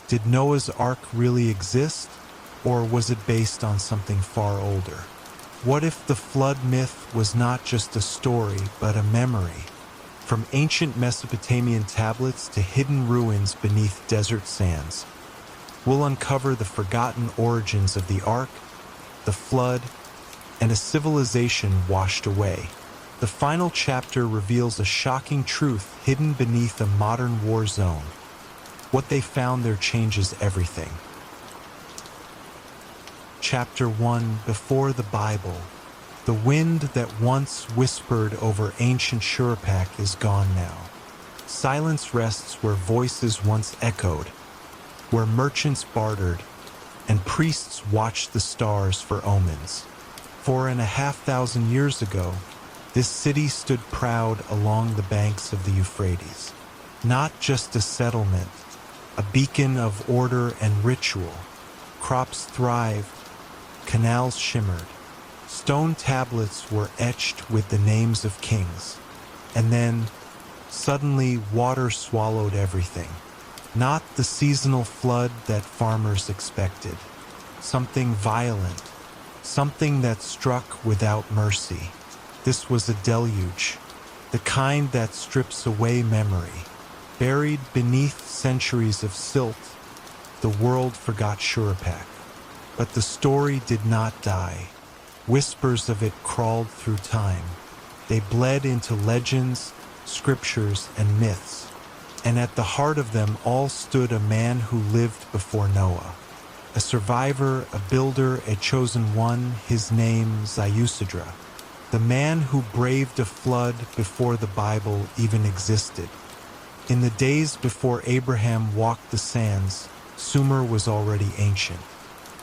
Did Noah's Ark really exist, or was it based on something far older? What if the flood myth was not just a story, but a memory? From ancient Mesopotamian tablets to hidden ruins beneath desert sands, we'll uncover the forgotten origins of the Ark, the flood, and a civilization washed away. The final chapter reveals a shocking truth hidden beneath a modern war zone. What they found there changes everything. Chapter 1: Before the Bible. The wind that once whispered over ancient Shuruppak is gone now. Silence rests where voices once echoed, where merchants bartered, and priests watched the stars for omens. 4,500 years ago, this city stood proud along the banks of the Euphrates. Not just a settlement, a beacon of order and ritual. Crops thrived, canals shimmered, stone tablets were etched with the names of kings. And then, suddenly, water swallowed everything. Not the seasonal flood that farmers expected. Something violent, something that struck without mercy. This was a deluge, the kind that strips away memory. Buried beneath centuries of silt, the world forgot Shuruppak. But the story did not die. Whispers of it crawled through time. They bled into legends, scriptures, and myths. And at the heart of them all stood a man who lived before Noah. A survivor, a builder, a chosen one, his name Ziusudra. The man who braved a flood before the Bible even existed. In the days before Abraham walked the sands, Sumer was already ancient.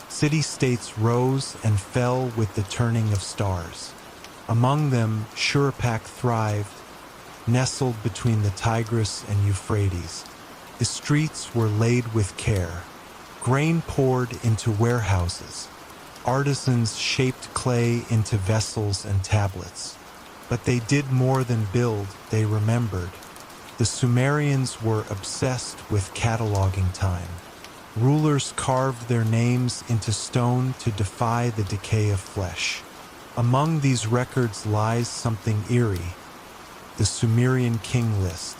City-states rose and fell with the turning of stars. Among them, Shuruppak thrived, nestled between the Tigris and Euphrates. The streets were laid with care. Grain poured into warehouses. Artisans shaped clay into vessels and tablets. But they did more than build, they remembered. The Sumerians were obsessed with cataloging time. Rulers carved their names into stone to defy the decay of flesh. Among these records lies something eerie: the Sumerian king list.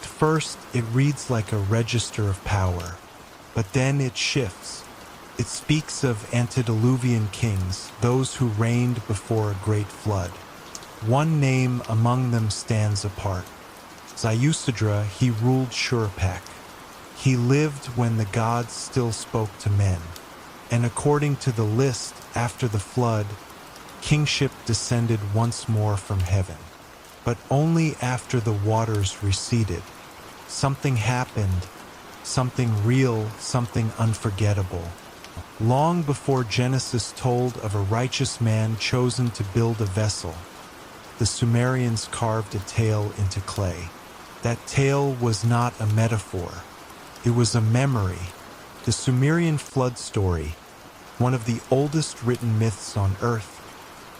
At first, it reads like a register of power, but then it shifts. It speaks of antediluvian kings, those who reigned before a great flood. One name among them stands apart. Ziusudra, he ruled Shuruppak. He lived when the gods still spoke to men. And according to the list, after the flood, kingship descended once more from heaven. But only after the waters receded. Something happened, something real, something unforgettable. Long before Genesis told of a righteous man chosen to build a vessel, the Sumerians carved a tale into clay. That tale was not a metaphor. It was a memory. The Sumerian flood story, one of the oldest written myths on Earth,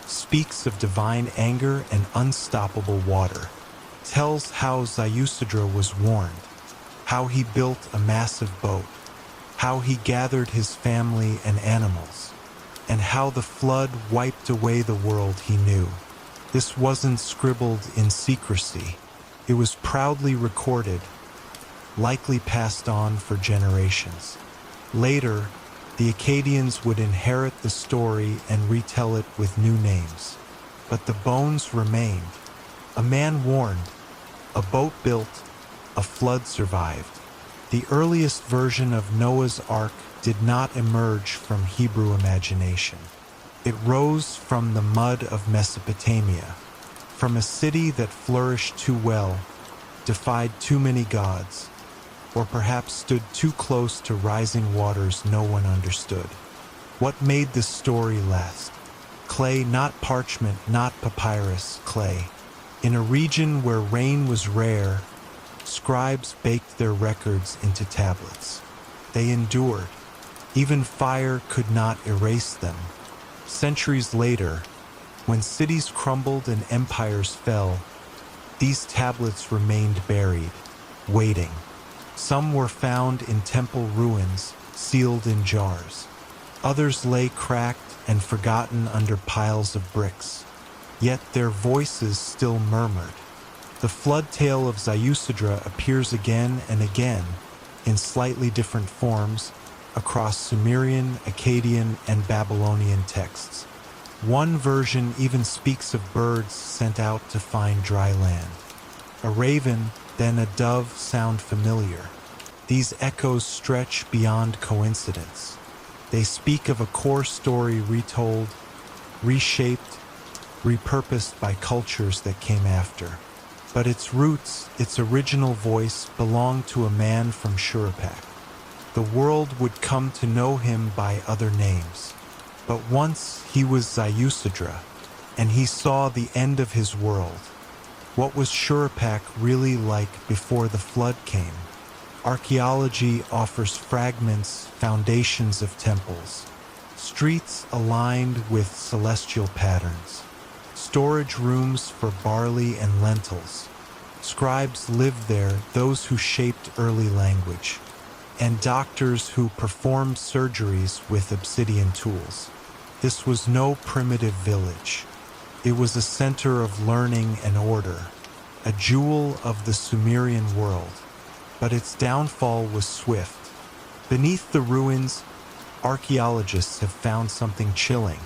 speaks of divine anger and unstoppable water. Tells how Ziusudra was warned, how he built a massive boat, how he gathered his family and animals, and how the flood wiped away the world he knew. This wasn't scribbled in secrecy. It was proudly recorded, likely passed on for generations. Later, the Akkadians would inherit the story and retell it with new names. But the bones remained. A man warned, a boat built, a flood survived. The earliest version of Noah's Ark did not emerge from Hebrew imagination. It rose from the mud of Mesopotamia, from a city that flourished too well, defied too many gods, or perhaps stood too close to rising waters no one understood. What made this story last? Clay, not parchment, not papyrus, clay. In a region where rain was rare, scribes baked their records into tablets. They endured. Even fire could not erase them. Centuries later, when cities crumbled and empires fell, these tablets remained buried, waiting. Some were found in temple ruins, sealed in jars. Others lay cracked and forgotten under piles of bricks. Yet their voices still murmured. The flood tale of Ziusudra appears again and again, in slightly different forms, across Sumerian, Akkadian, and Babylonian texts. One version even speaks of birds sent out to find dry land. A raven, then a dove sound familiar. These echoes stretch beyond coincidence. They speak of a core story retold, reshaped, repurposed by cultures that came after. But its roots, its original voice, belonged to a man from Shuruppak. The world would come to know him by other names. But once he was Ziusudra, and he saw the end of his world. What was Shuruppak really like before the flood came? Archaeology offers fragments, foundations of temples, streets aligned with celestial patterns, storage rooms for barley and lentils. Scribes lived there, those who shaped early language, and doctors who performed surgeries with obsidian tools. This was no primitive village. It was a center of learning and order, a jewel of the Sumerian world. But its downfall was swift. Beneath the ruins, archaeologists have found something chilling.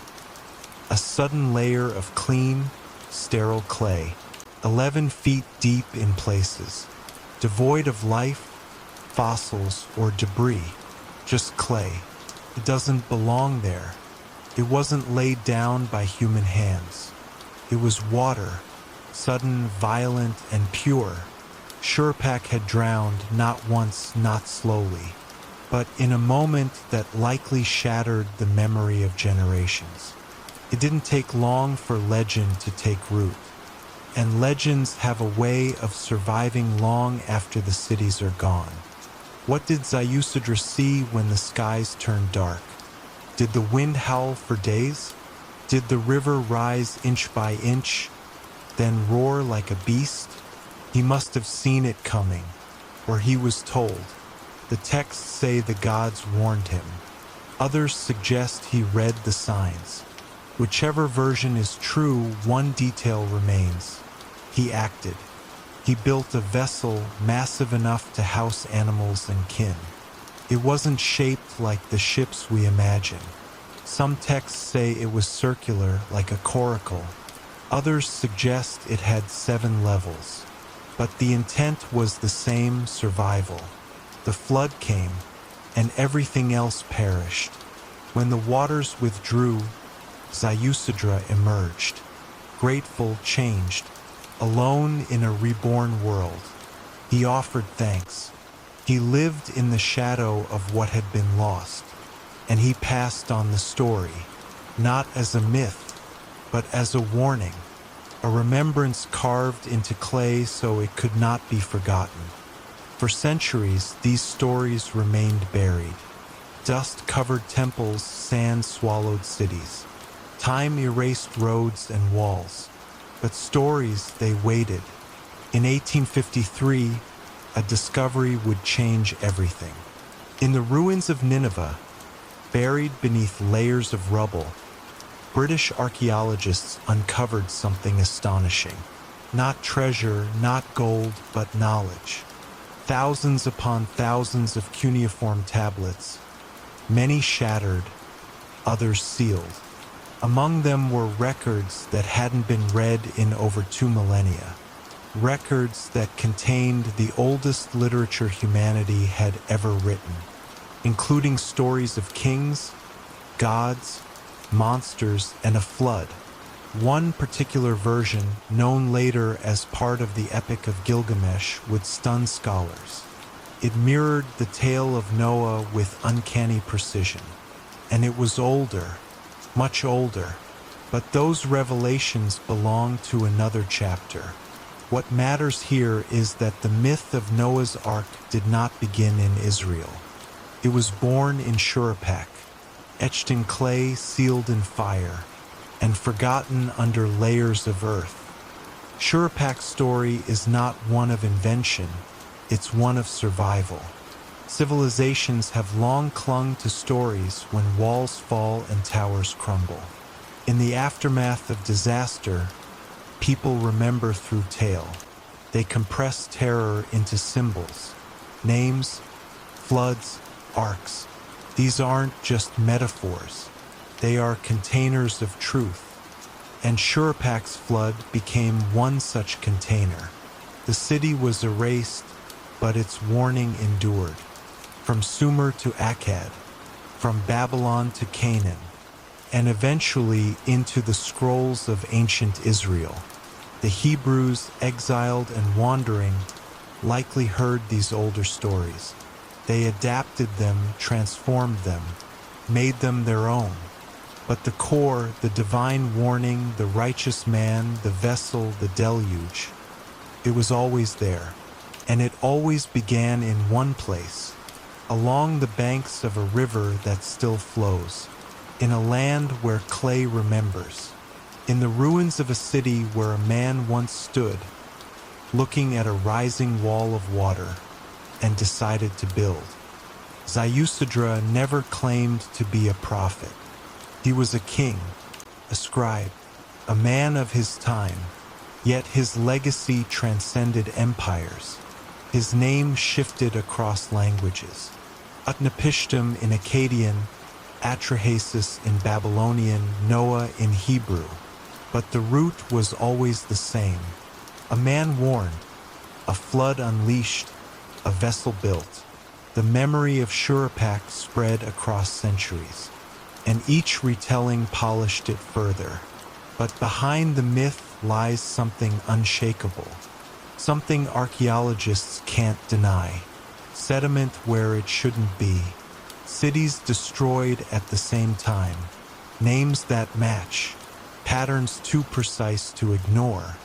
A sudden layer of clean, sterile clay, 11 feet deep in places, devoid of life, fossils, or debris, just clay. It doesn't belong there. It wasn't laid down by human hands. It was water, sudden, violent, and pure. Shuruppak had drowned not once, not slowly, but in a moment that likely shattered the memory of generations. It didn't take long for legend to take root, and legends have a way of surviving long after the cities are gone. What did Ziusudra see when the skies turned dark? Did the wind howl for days? Did the river rise inch by inch, then roar like a beast? He must have seen it coming, or he was told. The texts say the gods warned him. Others suggest he read the signs. Whichever version is true, one detail remains. He acted. He built a vessel massive enough to house animals and kin. It wasn't shaped like the ships we imagine. Some texts say it was circular, like a coracle. Others suggest it had 7 levels. But the intent was the same: survival. The flood came, and everything else perished. When the waters withdrew, Ziusudra emerged, grateful, changed, alone in a reborn world. He offered thanks. He lived in the shadow of what had been lost, and he passed on the story, not as a myth, but as a warning. A remembrance carved into clay so it could not be forgotten. For centuries, these stories remained buried. Dust-covered temples, sand-swallowed cities. Time erased roads and walls. But stories, they waited. In 1853, a discovery would change everything. In the ruins of Nineveh, buried beneath layers of rubble, British archaeologists uncovered something astonishing. Not treasure, not gold, but knowledge. Thousands upon thousands of cuneiform tablets, many shattered, others sealed. Among them were records that hadn't been read in over 2 millennia. Records that contained the oldest literature humanity had ever written, including stories of kings, gods, monsters, and a flood. One particular version, known later as part of the Epic of Gilgamesh, would stun scholars. It mirrored the tale of Noah with uncanny precision. And it was older, much older, but those revelations belong to another chapter. What matters here is that the myth of Noah's Ark did not begin in Israel. It was born in Shuruppak, etched in clay, sealed in fire, and forgotten under layers of earth. Shuruppak's story is not one of invention, It's one of survival. Civilizations have long clung to stories when walls fall and towers crumble. In the aftermath of disaster, people remember through tale. They compress terror into symbols, names, floods, arcs. These aren't just metaphors. They are containers of truth. And Shuruppak's flood became one such container. The city was erased, but its warning endured. From Sumer to Akkad, from Babylon to Canaan, and eventually into the scrolls of ancient Israel. The Hebrews, exiled and wandering, likely heard these older stories. They adapted them, transformed them, made them their own. But the core, the divine warning, the righteous man, the vessel, the deluge, it was always there. And it always began in one place, along the banks of a river that still flows, in a land where clay remembers, in the ruins of a city where a man once stood, looking at a rising wall of water, and decided to build. Ziusudra never claimed to be a prophet. He was a king, a scribe, a man of his time, yet his legacy transcended empires. His name shifted across languages. Utnapishtim in Akkadian, Atrahasis in Babylonian, Noah in Hebrew. But the root was always the same. A man warned, a flood unleashed, a vessel built. The memory of Shuruppak spread across centuries, and each retelling polished it further. But behind the myth lies something unshakable, something archaeologists can't deny. Sediment where it shouldn't be, cities destroyed at the same time, names that match, patterns too precise to ignore.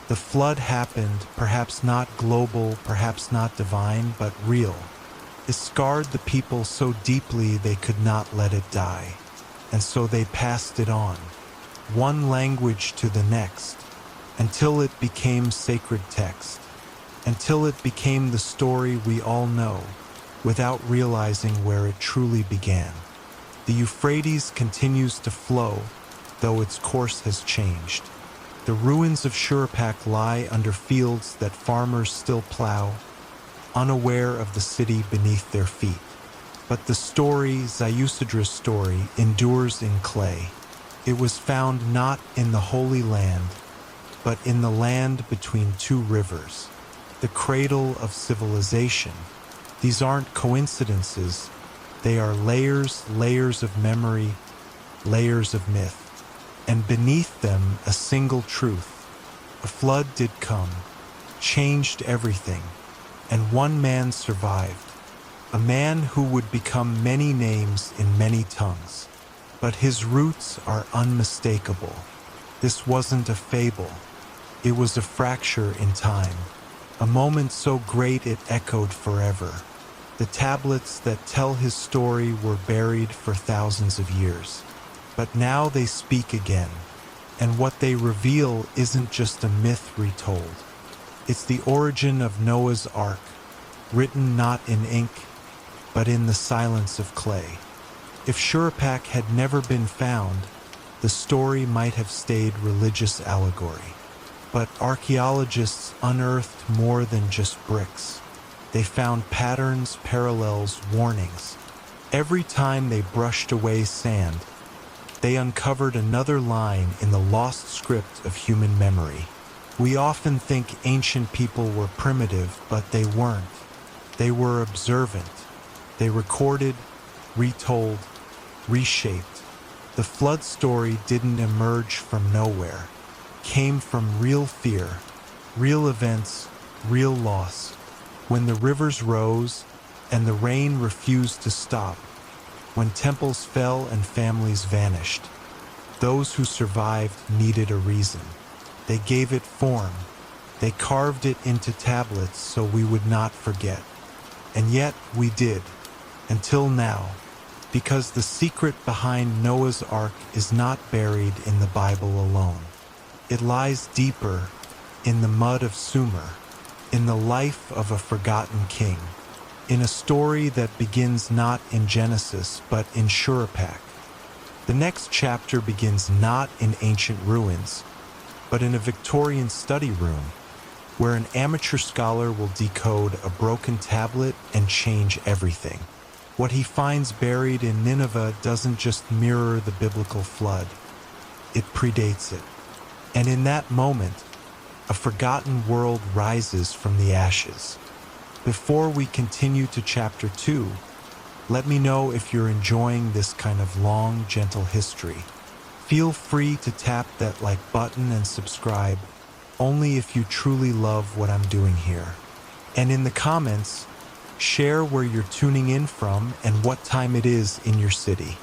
The flood happened, perhaps not global, perhaps not divine, but real. It scarred the people so deeply they could not let it die, and so they passed it on, one language to the next, until it became sacred text, until it became the story we all know, without realizing where it truly began. The Euphrates continues to flow, though its course has changed. The ruins of Shuruppak lie under fields that farmers still plow, unaware of the city beneath their feet. But the story, Ziusudra's story, endures in clay. It was found not in the Holy Land, but in the land between two rivers, the cradle of civilization. These aren't coincidences. They are layers, layers of memory, layers of myth. And beneath them, a single truth. A flood did come, changed everything, and one man survived. A man who would become many names in many tongues. But his roots are unmistakable. This wasn't a fable. It was a fracture in time. A moment so great it echoed forever. The tablets that tell his story were buried for thousands of years. But now they speak again, and what they reveal isn't just a myth retold. It's the origin of Noah's Ark, written not in ink, but in the silence of clay. If Shuruppak had never been found, the story might have stayed religious allegory. But archaeologists unearthed more than just bricks. They found patterns, parallels, warnings. Every time they brushed away sand, they uncovered another line in the lost script of human memory. We often think ancient people were primitive, but they weren't. They were observant. They recorded, retold, reshaped. The flood story didn't emerge from nowhere. It came from real fear, real events, real loss. When the rivers rose and the rain refused to stop, when temples fell and families vanished, those who survived needed a reason. They gave it form. They carved it into tablets so we would not forget. And yet we did, until now, because the secret behind Noah's Ark is not buried in the Bible alone. It lies deeper, in the mud of Sumer, in the life of a forgotten king, in a story that begins not in Genesis but in Shuruppak. The next chapter begins not in ancient ruins, but in a Victorian study room, where an amateur scholar will decode a broken tablet and change everything. What he finds buried in Nineveh doesn't just mirror the biblical flood, it predates it. And in that moment, a forgotten world rises from the ashes. Before we continue to Chapter 2, let me know if you're enjoying this kind of long, gentle history. Feel free to tap that like button and subscribe, only if you truly love what I'm doing here. And in the comments, share where you're tuning in from and what time it is in your city.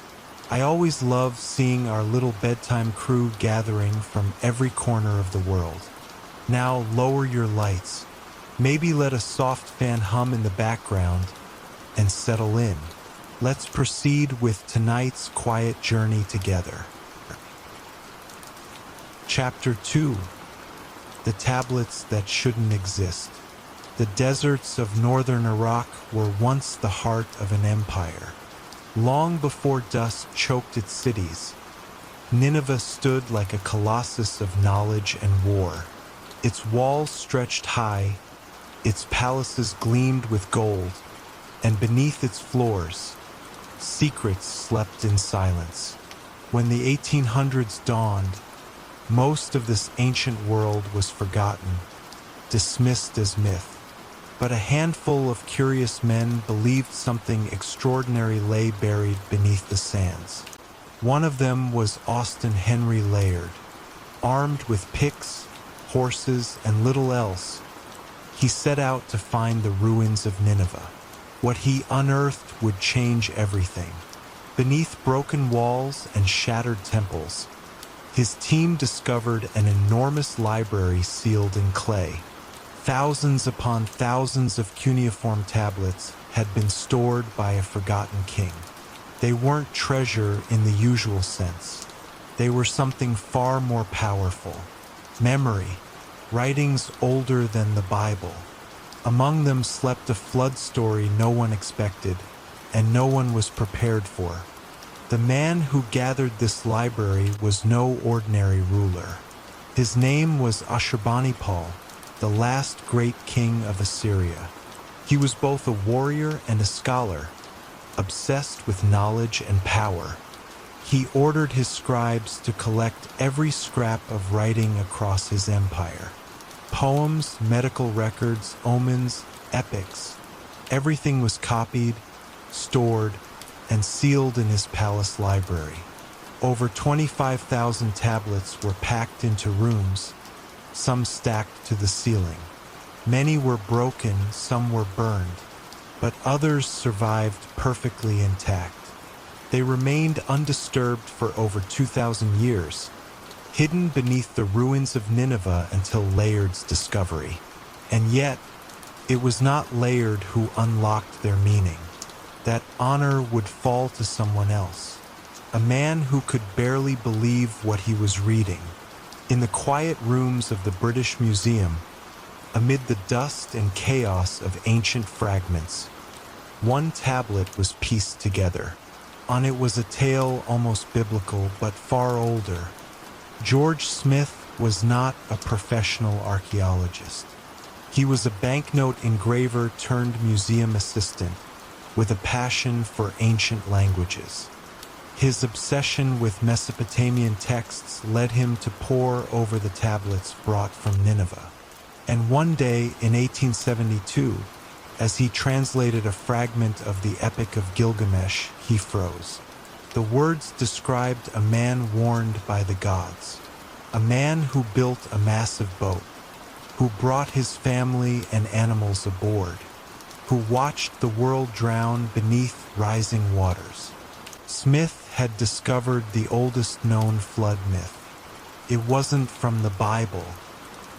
I always love seeing our little bedtime crew gathering from every corner of the world. Now lower your lights. Maybe let a soft fan hum in the background and settle in. Let's proceed with tonight's quiet journey together. Chapter 2. The tablets that shouldn't exist. The deserts of northern Iraq were once the heart of an empire. Long before dust choked its cities, Nineveh stood like a colossus of knowledge and war. Its walls stretched high, its palaces gleamed with gold, and beneath its floors, secrets slept in silence. When the 1800s dawned, most of this ancient world was forgotten, dismissed as myth. But a handful of curious men believed something extraordinary lay buried beneath the sands. One of them was Austin Henry Layard. Armed with picks, horses, and little else, he set out to find the ruins of Nineveh. What he unearthed would change everything. Beneath broken walls and shattered temples, his team discovered an enormous library sealed in clay. Thousands upon thousands of cuneiform tablets had been stored by a forgotten king. They weren't treasure in the usual sense. They were something far more powerful. Memory, writings older than the Bible. Among them slept a flood story no one expected, and no one was prepared for. The man who gathered this library was no ordinary ruler. His name was Ashurbanipal, the last great king of Assyria. He was both a warrior and a scholar, obsessed with knowledge and power. He ordered his scribes to collect every scrap of writing across his empire. Poems, medical records, omens, epics. Everything was copied, stored, and sealed in his palace library. Over 25,000 tablets were packed into rooms, some stacked to the ceiling. Many were broken, some were burned, but others survived perfectly intact. They remained undisturbed for over 2,000 years, hidden beneath the ruins of Nineveh until Layard's discovery. And yet, it was not Layard who unlocked their meaning. That honor would fall to someone else, a man who could barely believe what he was reading. In the quiet rooms of the British Museum, amid the dust and chaos of ancient fragments, one tablet was pieced together. On it was a tale almost biblical, but far older. George Smith was not a professional archaeologist. He was a banknote engraver turned museum assistant with a passion for ancient languages. His obsession with Mesopotamian texts led him to pore over the tablets brought from Nineveh. And one day in 1872, as he translated a fragment of the Epic of Gilgamesh, he froze. The words described a man warned by the gods, a man who built a massive boat, who brought his family and animals aboard, who watched the world drown beneath rising waters. Smith had discovered the oldest known flood myth. It wasn't from the Bible.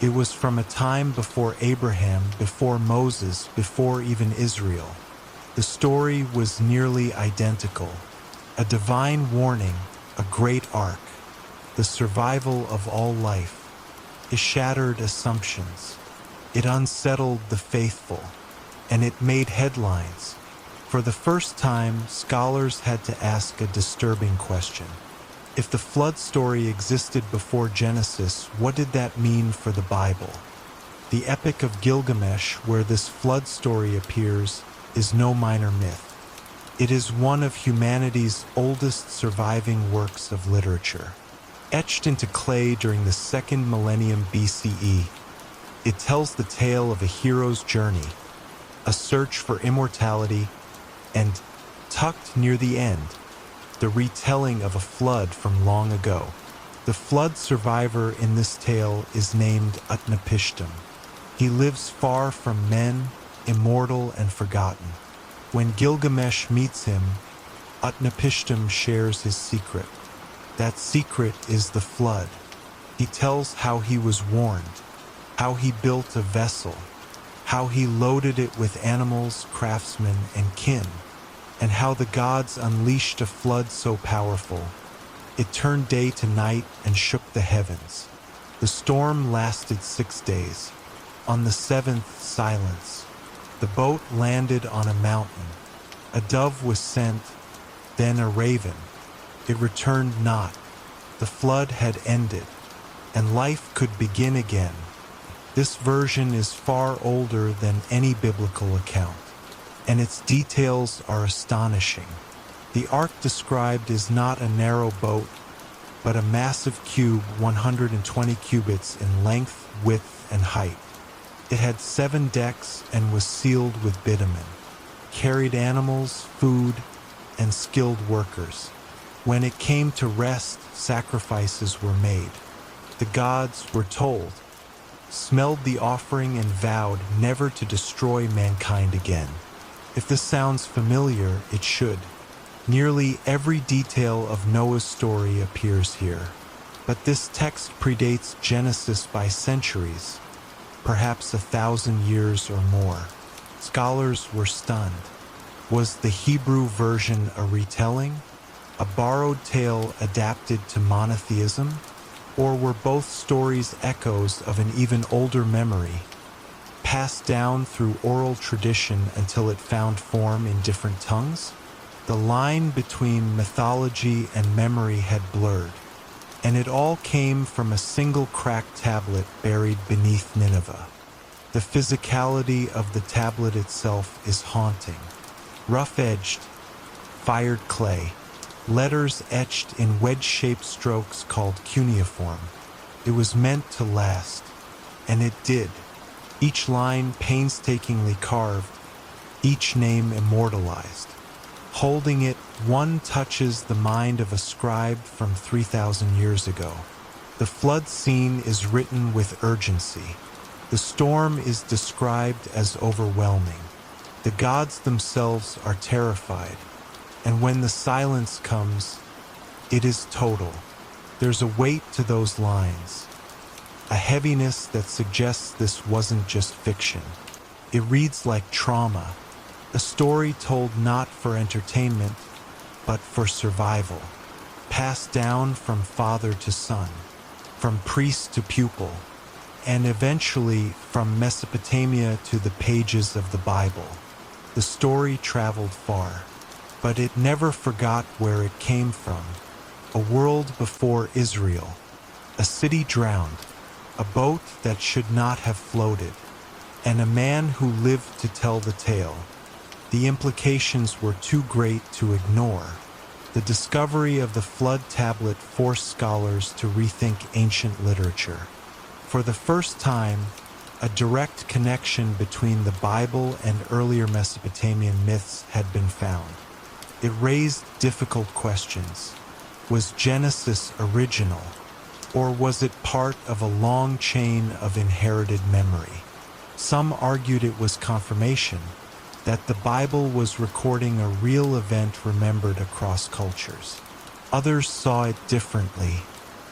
It was from a time before Abraham, before Moses, before even Israel. The story was nearly identical. A divine warning, a great ark, the survival of all life, it shattered assumptions. It unsettled the faithful, and it made headlines. For the first time, scholars had to ask a disturbing question. If the flood story existed before Genesis, what did that mean for the Bible? The Epic of Gilgamesh, where this flood story appears, is no minor myth. It is one of humanity's oldest surviving works of literature. Etched into clay during the 2nd millennium BCE, it tells the tale of a hero's journey, a search for immortality, and, tucked near the end, the retelling of a flood from long ago. The flood survivor in this tale is named Utnapishtim. He lives far from men, immortal and forgotten. When Gilgamesh meets him, Utnapishtim shares his secret. That secret is the flood. He tells how he was warned, how he built a vessel, how he loaded it with animals, craftsmen, and kin, and how the gods unleashed a flood so powerful it turned day to night and shook the heavens. The storm lasted 6 days. On the 7th, silence. The boat landed on a mountain. A dove was sent, then a raven. It returned not. The flood had ended, and life could begin again. This version is far older than any biblical account, and its details are astonishing. The ark described is not a narrow boat, but a massive cube 120 cubits in length, width, and height. It had 7 decks and was sealed with bitumen, carried animals, food, and skilled workers. When it came to rest, sacrifices were made. The gods, were told, smelled the offering and vowed never to destroy mankind again. If this sounds familiar, it should. Nearly every detail of Noah's story appears here, but this text predates Genesis by centuries, perhaps 1,000 years or more. Scholars were stunned. Was the Hebrew version a retelling, a borrowed tale adapted to monotheism, or were both stories echoes of an even older memory, passed down through oral tradition until it found form in different tongues? The line between mythology and memory had blurred, and it all came from a single cracked tablet buried beneath Nineveh. The physicality of the tablet itself is haunting. Rough-edged, fired clay, letters etched in wedge-shaped strokes called cuneiform. It was meant to last, and it did. Each line painstakingly carved, each name immortalized. Holding it, one touches the mind of a scribe from 3,000 years ago. The flood scene is written with urgency. The storm is described as overwhelming. The gods themselves are terrified, and when the silence comes, it is total. There's a weight to those lines, a heaviness that suggests this wasn't just fiction. It reads like trauma, a story told not for entertainment, but for survival, passed down from father to son, from priest to pupil, and eventually from Mesopotamia to the pages of the Bible. The story traveled far, but it never forgot where it came from. A world before Israel, a city drowned, a boat that should not have floated, and a man who lived to tell the tale. The implications were too great to ignore. The discovery of the flood tablet forced scholars to rethink ancient literature. For the first time, a direct connection between the Bible and earlier Mesopotamian myths had been found. It raised difficult questions. Was Genesis original, or was it part of a long chain of inherited memory? Some argued it was confirmation, that the Bible was recording a real event remembered across cultures. Others saw it differently.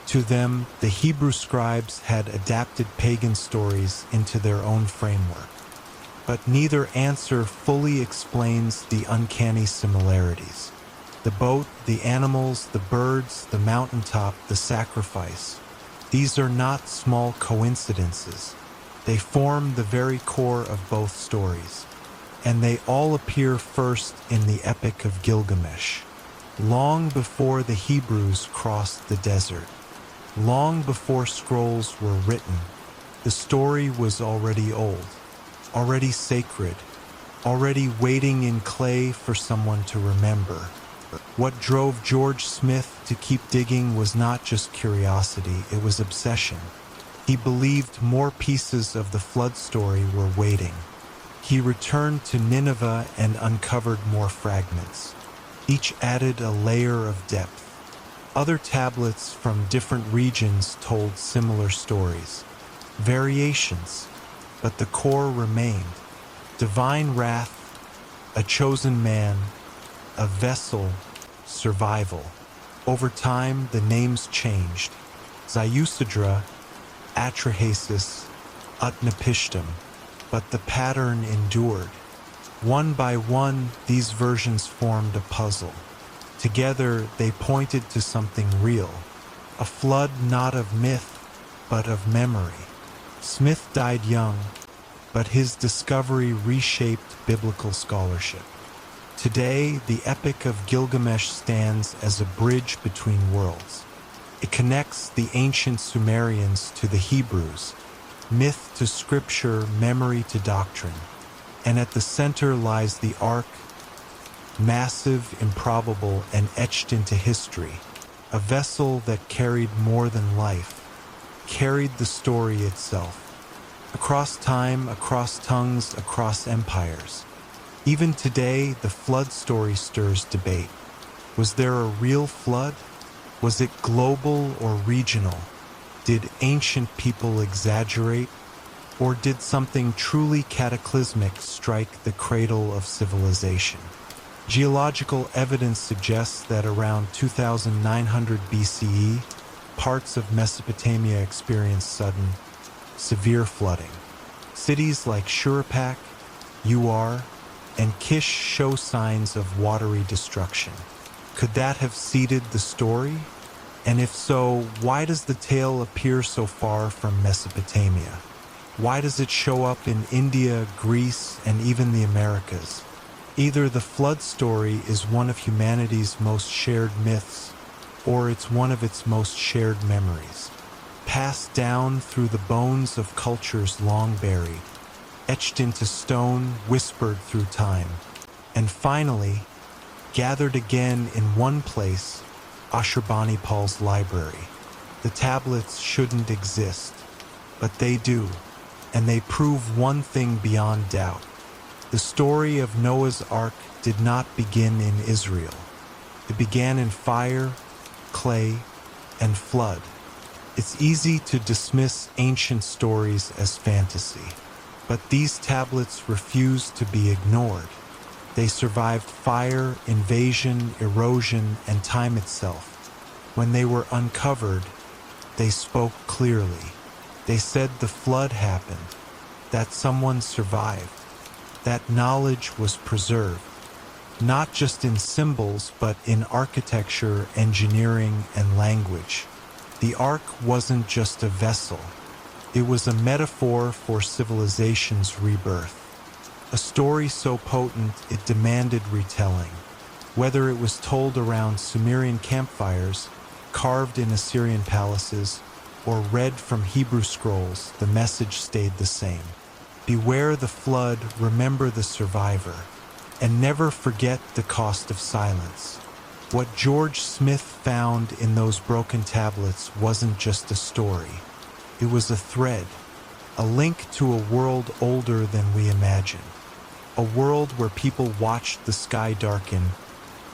To them, the Hebrew scribes had adapted pagan stories into their own framework. But neither answer fully explains the uncanny similarities. The boat, the animals, the birds, the mountaintop, the sacrifice. These are not small coincidences. They form the very core of both stories, and they all appear first in the Epic of Gilgamesh, long before the Hebrews crossed the desert. Long before scrolls were written, the story was already old, already sacred, already waiting in clay for someone to remember. What drove George Smith to keep digging was not just curiosity, it was obsession. He believed more pieces of the flood story were waiting. He returned to Nineveh and uncovered more fragments. Each added a layer of depth. Other tablets from different regions told similar stories. Variations, but the core remained. Divine wrath, a chosen man, a vessel, survival. Over time, the names changed. Ziusudra, Atrahasis, Utnapishtim, but the pattern endured. One by one, these versions formed a puzzle. Together, they pointed to something real, a flood not of myth, but of memory. Smith died young, but his discovery reshaped biblical scholarship. Today, the Epic of Gilgamesh stands as a bridge between worlds. It connects the ancient Sumerians to the Hebrews, myth to scripture, memory to doctrine. And at the center lies the Ark, massive, improbable, and etched into history, a vessel that carried more than life, carried the story itself. Across time, across tongues, across empires. Even today, the flood story stirs debate. Was there a real flood? Was it global or regional? Did ancient people exaggerate? Or did something truly cataclysmic strike the cradle of civilization? Geological evidence suggests that around 2900 BCE, parts of Mesopotamia experienced sudden, severe flooding. Cities like Shuruppak, Ur, and Kish show signs of watery destruction. Could that have seeded the story? And if so, why does the tale appear so far from Mesopotamia? Why does it show up in India, Greece, and even the Americas? Either the flood story is one of humanity's most shared myths, or it's one of its most shared memories, passed down through the bones of cultures long buried, etched into stone, whispered through time, and finally, gathered again in one place, Ashurbanipal's library. The tablets shouldn't exist, but they do, and they prove one thing beyond doubt. The story of Noah's Ark did not begin in Israel. It began in fire, clay, and flood. It's easy to dismiss ancient stories as fantasy, but these tablets refuse to be ignored. They survived fire, invasion, erosion, and time itself. When they were uncovered, they spoke clearly. They said the flood happened, that someone survived, that knowledge was preserved, not just in symbols, but in architecture, engineering, and language. The Ark wasn't just a vessel. It was a metaphor for civilization's rebirth. A story so potent it demanded retelling. Whether it was told around Sumerian campfires, carved in Assyrian palaces, or read from Hebrew scrolls, the message stayed the same. Beware the flood, remember the survivor, and never forget the cost of silence. What George Smith found in those broken tablets wasn't just a story. It was a thread, a link to a world older than we imagined. A world where people watched the sky darken,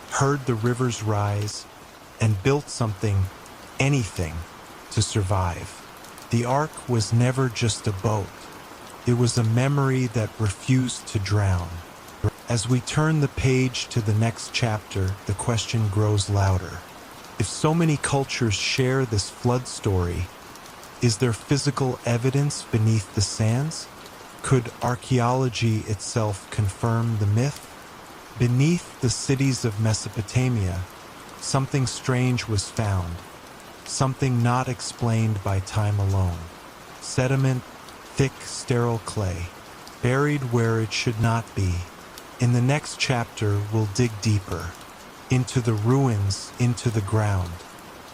heard the rivers rise, and built something, anything, to survive. The Ark was never just a boat. It was a memory that refused to drown. As we turn the page to the next chapter, the question grows louder. If so many cultures share this flood story, is there physical evidence beneath the sands? Could archaeology itself confirm the myth? Beneath the cities of Mesopotamia, something strange was found, something not explained by time alone. Sediment, thick, sterile clay, buried where it should not be. In the next chapter, we'll dig deeper, into the ruins, into the ground,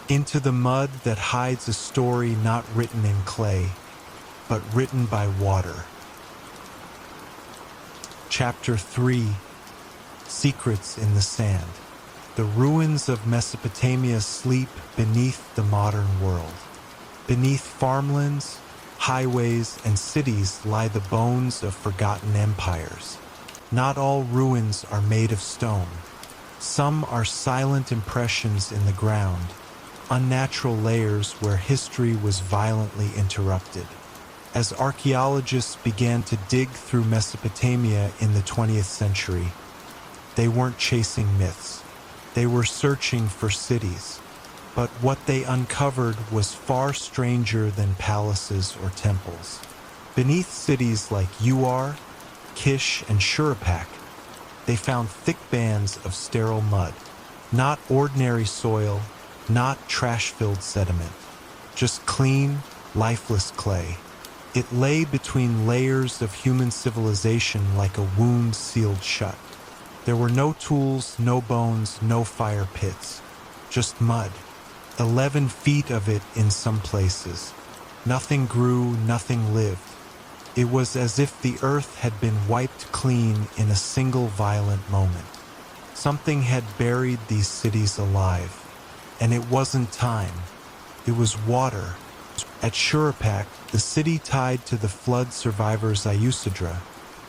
into the mud that hides a story not written in clay, but written by water. Chapter 3: Secrets in the Sand. The ruins of Mesopotamia sleep beneath the modern world. Beneath farmlands, highways, and cities lie the bones of forgotten empires. Not all ruins are made of stone. Some are silent impressions in the ground, unnatural layers where history was violently interrupted. As archaeologists began to dig through Mesopotamia in the 20th century, they weren't chasing myths. They were searching for cities. But what they uncovered was far stranger than palaces or temples. Beneath cities like Ur, Kish, and Shuruppak, they found thick bands of sterile mud. Not ordinary soil, not trash-filled sediment. Just clean, lifeless clay. It lay between layers of human civilization like a wound sealed shut. There were no tools, no bones, no fire pits. Just mud. 11 feet of it in some places. Nothing grew, nothing lived. It was as if the earth had been wiped clean in a single violent moment. Something had buried these cities alive. And it wasn't time. It was water. At Shuruppak, the city tied to the flood survivor Ziusudra,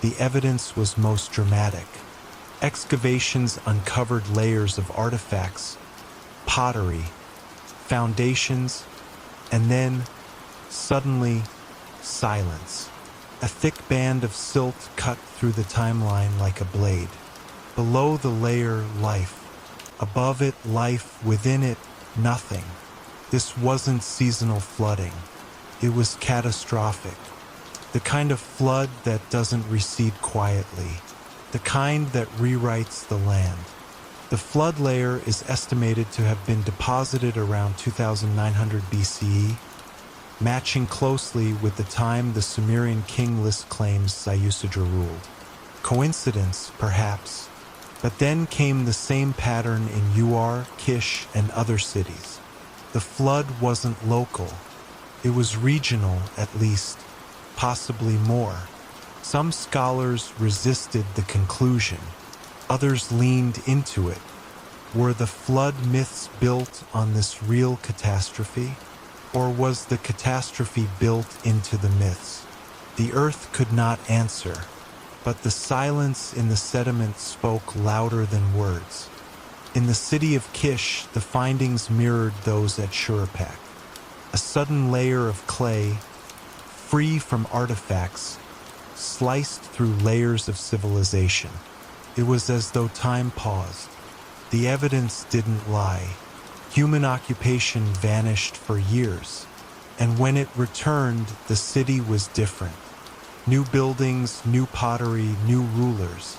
the evidence was most dramatic. Excavations uncovered layers of artifacts, pottery, foundations, and then, suddenly, silence. A thick band of silt cut through the timeline like a blade. Below the layer, life. Above it, life. Within it, nothing. This wasn't seasonal flooding. It was catastrophic. The kind of flood that doesn't recede quietly. The kind that rewrites the land. The flood layer is estimated to have been deposited around 2900 BCE, matching closely with the time the Sumerian king list claims Ziusudra ruled. Coincidence, perhaps, but then came the same pattern in Ur, Kish, and other cities. The flood wasn't local. It was regional, at least, possibly more. Some scholars resisted the conclusion. Others leaned into it. Were the flood myths built on this real catastrophe? Or was the catastrophe built into the myths? The earth could not answer, but the silence in the sediment spoke louder than words. In the city of Kish, the findings mirrored those at Shuruppak. A sudden layer of clay, free from artifacts, sliced through layers of civilization. It was as though time paused. The evidence didn't lie. Human occupation vanished for years, and when it returned, the city was different. New buildings, new pottery, new rulers.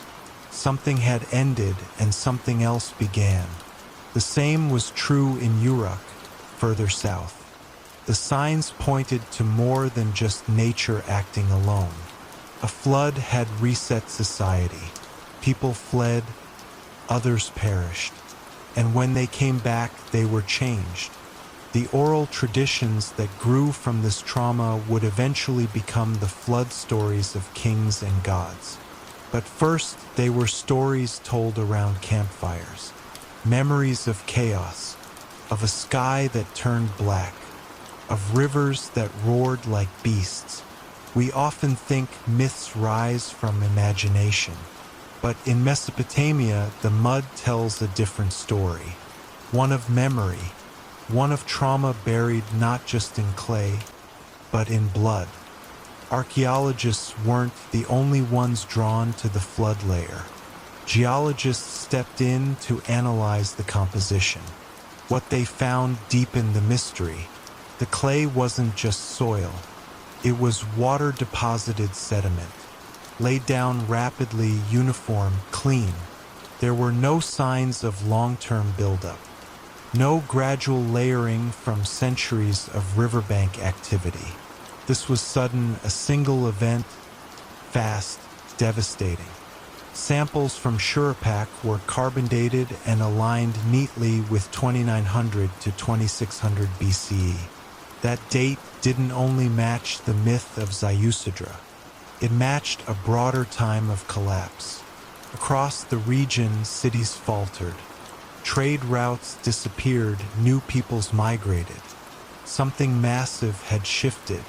Something had ended and something else began. The same was true in Uruk, further south. The signs pointed to more than just nature acting alone. A flood had reset society. People fled, others perished. And when they came back, they were changed. The oral traditions that grew from this trauma would eventually become the flood stories of kings and gods. But first, they were stories told around campfires. Memories of chaos, of a sky that turned black, of rivers that roared like beasts. We often think myths rise from imagination. But in Mesopotamia, the mud tells a different story. One of memory, one of trauma buried not just in clay, but in blood. Archaeologists weren't the only ones drawn to the flood layer. Geologists stepped in to analyze the composition. What they found deepened the mystery. The clay wasn't just soil. It was water-deposited sediment, laid down rapidly, uniform, clean. There were no signs of long-term buildup, no gradual layering from centuries of riverbank activity. This was sudden, a single event, fast, devastating. Samples from Shuruppak were carbon dated and aligned neatly with 2900 to 2600 BCE. That date didn't only match the myth of Ziusudra, it matched a broader time of collapse. Across the region, cities faltered. Trade routes disappeared, new peoples migrated. Something massive had shifted,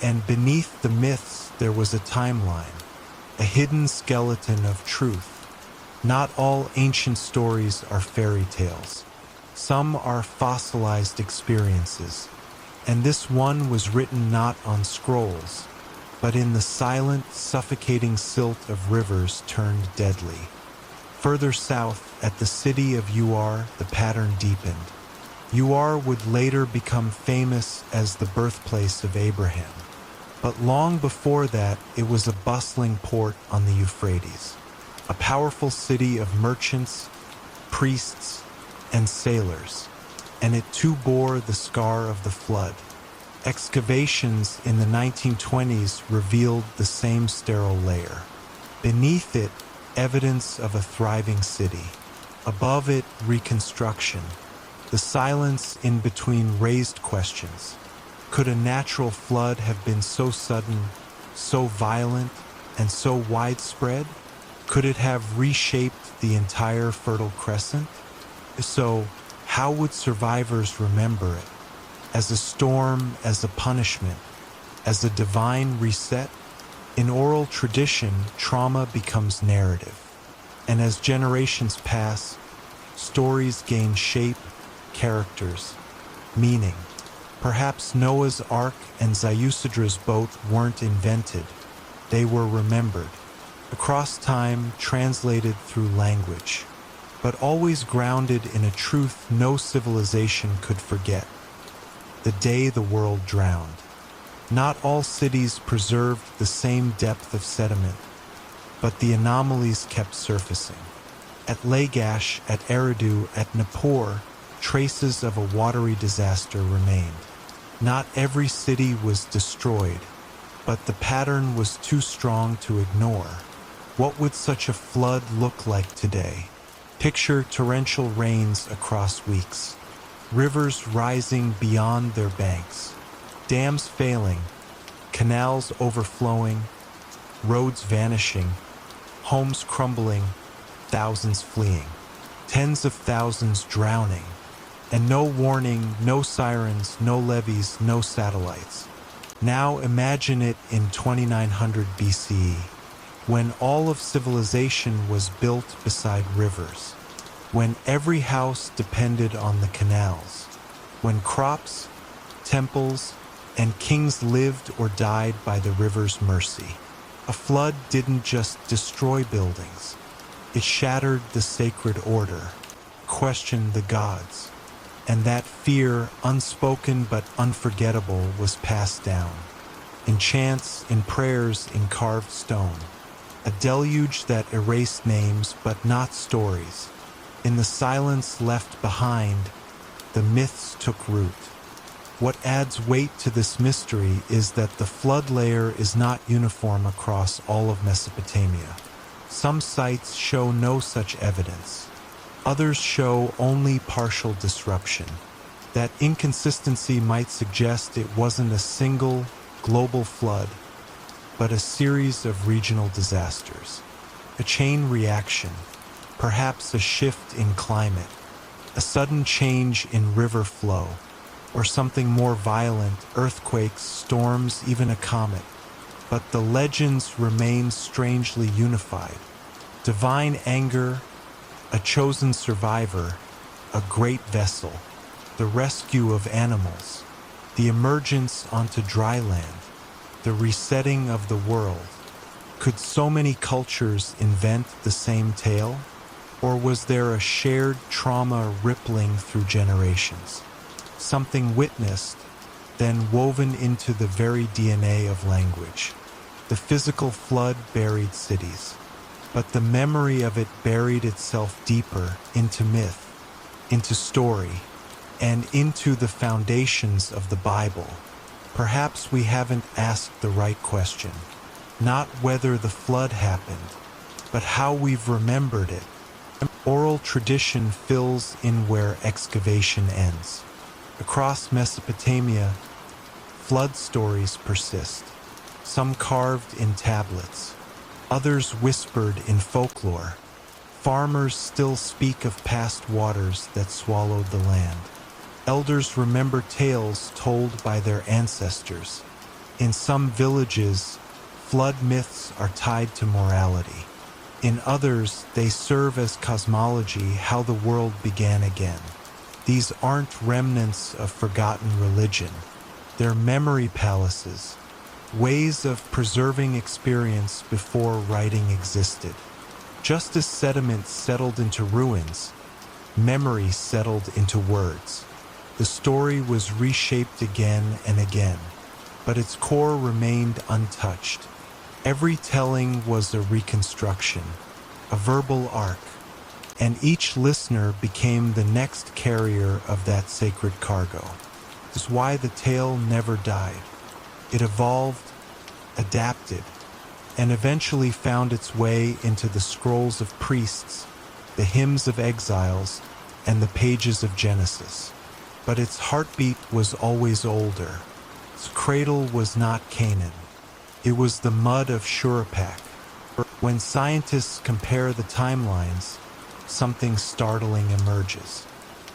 and beneath the myths there was a timeline, a hidden skeleton of truth. Not all ancient stories are fairy tales. Some are fossilized experiences, and this one was written not on scrolls, but in the silent, suffocating silt of rivers turned deadly. Further south, at the city of Ur, the pattern deepened. Ur would later become famous as the birthplace of Abraham. But long before that, it was a bustling port on the Euphrates, a powerful city of merchants, priests, and sailors, and it too bore the scar of the flood. Excavations in the 1920s revealed the same sterile layer. Beneath it, evidence of a thriving city. Above it, reconstruction. The silence in between raised questions. Could a natural flood have been so sudden, so violent, and so widespread? Could it have reshaped the entire Fertile Crescent? If so, how would survivors remember it? As a storm, as a punishment, as a divine reset? In oral tradition, trauma becomes narrative. And as generations pass, stories gain shape, characters, meaning. Perhaps Noah's Ark and Ziusudra's boat weren't invented. They were remembered. Across time, translated through language, but always grounded in a truth no civilization could forget. The day the world drowned. Not all cities preserved the same depth of sediment, but the anomalies kept surfacing. At Lagash, at Eridu, at Nippur, traces of a watery disaster remained. Not every city was destroyed, but the pattern was too strong to ignore. What would such a flood look like today? Picture torrential rains across weeks, rivers rising beyond their banks, dams failing, canals overflowing, roads vanishing, homes crumbling, thousands fleeing, tens of thousands drowning, and no warning, no sirens, no levees, no satellites. Now imagine it in 2900 BCE, when all of civilization was built beside rivers, when every house depended on the canals, when crops, temples, and kings lived or died by the river's mercy. A flood didn't just destroy buildings, it shattered the sacred order, questioned the gods, and that fear, unspoken but unforgettable, was passed down. In chants, in prayers, in carved stone. A deluge that erased names but not stories. In the silence left behind, the myths took root. What adds weight to this mystery is that the flood layer is not uniform across all of Mesopotamia. Some sites show no such evidence. Others show only partial disruption. That inconsistency might suggest it wasn't a single, global flood, but a series of regional disasters. A chain reaction, perhaps a shift in climate, a sudden change in river flow, or something more violent, earthquakes, storms, even a comet. But the legends remain strangely unified. Divine anger, a chosen survivor, a great vessel, the rescue of animals, the emergence onto dry land, the resetting of the world. Could so many cultures invent the same tale? Or was there a shared trauma rippling through generations? Something witnessed, then woven into the very DNA of language. The physical flood buried cities, but the memory of it buried itself deeper into myth, into story, and into the foundations of the Bible. Perhaps we haven't asked the right question. Not whether the flood happened, but how we've remembered it. Oral tradition fills in where excavation ends. Across Mesopotamia, flood stories persist. Some carved in tablets, others whispered in folklore. Farmers still speak of past waters that swallowed the land. Elders remember tales told by their ancestors. In some villages, flood myths are tied to morality. In others, they serve as cosmology, how the world began again. These aren't remnants of forgotten religion. They're memory palaces, ways of preserving experience before writing existed. Just as sediment settled into ruins, memory settled into words. The story was reshaped again and again, but its core remained untouched. Every telling was a reconstruction, a verbal arc, and each listener became the next carrier of that sacred cargo. This is why the tale never died. It evolved, adapted, and eventually found its way into the scrolls of priests, the hymns of exiles, and the pages of Genesis. But its heartbeat was always older. Its cradle was not Canaan. It was the mud of Shuruppak. When scientists compare the timelines, something startling emerges.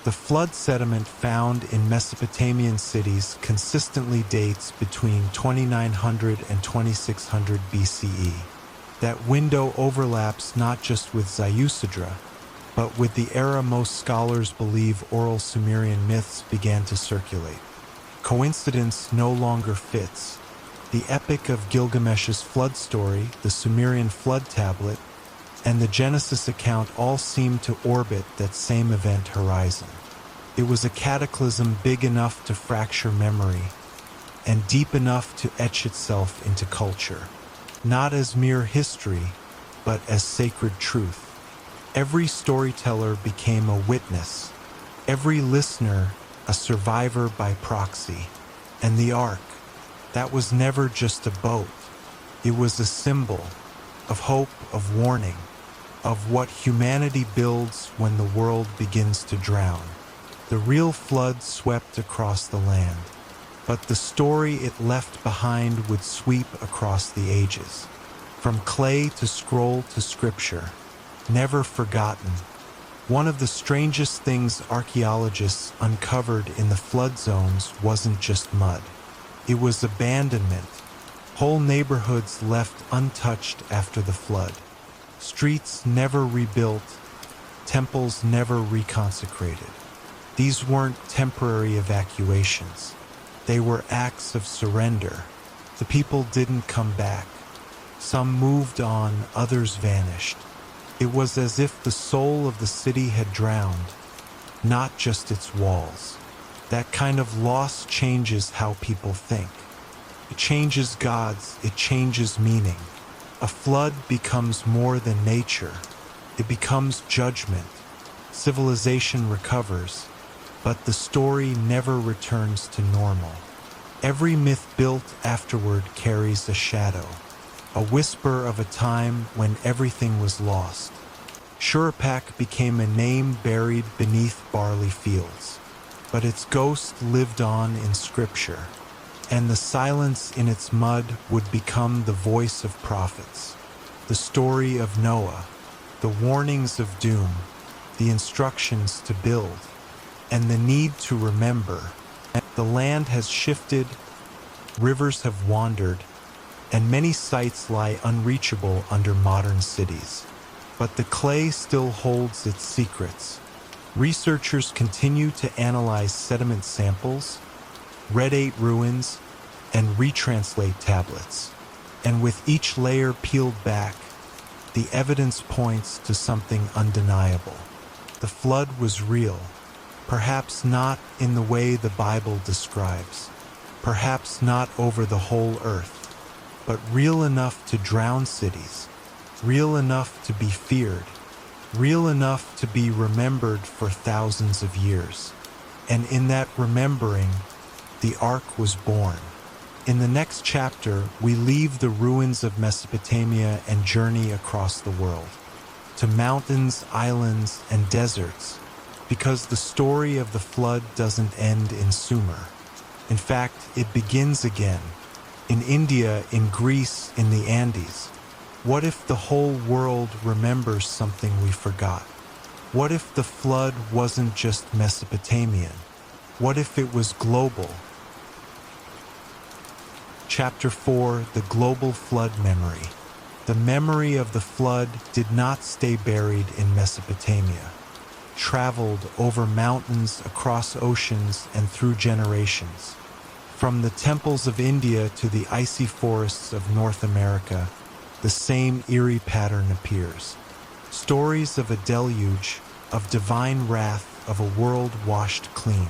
The flood sediment found in Mesopotamian cities consistently dates between 2900 and 2600 BCE. That window overlaps not just with Ziusudra, but with the era most scholars believe oral Sumerian myths began to circulate. Coincidence no longer fits. The Epic of Gilgamesh's flood story, the Sumerian flood tablet, and the Genesis account all seem to orbit that same event horizon. It was a cataclysm big enough to fracture memory, and deep enough to etch itself into culture, not as mere history, but as sacred truth. Every storyteller became a witness, every listener a survivor by proxy. And the Ark, that was never just a boat. It was a symbol of hope, of warning, of what humanity builds when the world begins to drown. The real flood swept across the land, but the story it left behind would sweep across the ages. From clay to scroll to scripture, never forgotten. One of the strangest things archaeologists uncovered in the flood zones wasn't just mud. It was abandonment. Whole neighborhoods left untouched after the flood. Streets never rebuilt, temples never reconsecrated. These weren't temporary evacuations. They were acts of surrender. The people didn't come back. Some moved on, others vanished. It was as if the soul of the city had drowned, not just its walls. That kind of loss changes how people think. It changes gods, it changes meaning. A flood becomes more than nature. It becomes judgment. Civilization recovers, but the story never returns to normal. Every myth built afterward carries a shadow, a whisper of a time when everything was lost. Shuruppak became a name buried beneath barley fields, but its ghost lived on in scripture, and the silence in its mud would become the voice of prophets. The story of Noah, the warnings of doom, the instructions to build, and the need to remember. The land has shifted, rivers have wandered, and many sites lie unreachable under modern cities. But the clay still holds its secrets. Researchers continue to analyze sediment samples, redate ruins, and retranslate tablets. And with each layer peeled back, the evidence points to something undeniable. The flood was real, perhaps not in the way the Bible describes, perhaps not over the whole earth, but real enough to drown cities, real enough to be feared, real enough to be remembered for thousands of years. And in that remembering, the Ark was born. In the next chapter, we leave the ruins of Mesopotamia and journey across the world, to mountains, islands, and deserts, because the story of the flood doesn't end in Sumer. In fact, it begins again, in India, in Greece, in the Andes. What if the whole world remembers something we forgot? What if the flood wasn't just Mesopotamian? What if it was global? Chapter 4: The Global Flood Memory. The memory of the flood did not stay buried in Mesopotamia. Traveled over mountains, across oceans, and through generations. From the temples of India to the icy forests of North America, the same eerie pattern appears. Stories of a deluge, of divine wrath, of a world washed clean.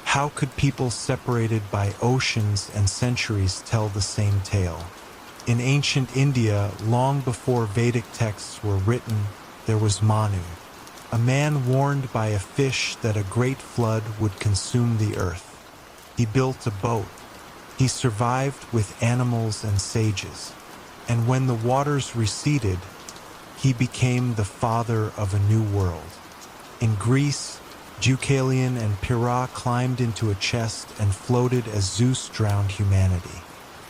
How could people separated by oceans and centuries tell the same tale? In ancient India, long before Vedic texts were written, there was Manu, a man warned by a fish that a great flood would consume the earth. He built a boat. He survived with animals and sages. And when the waters receded, he became the father of a new world. In Greece, Deucalion and Pyrrha climbed into a chest and floated as Zeus drowned humanity.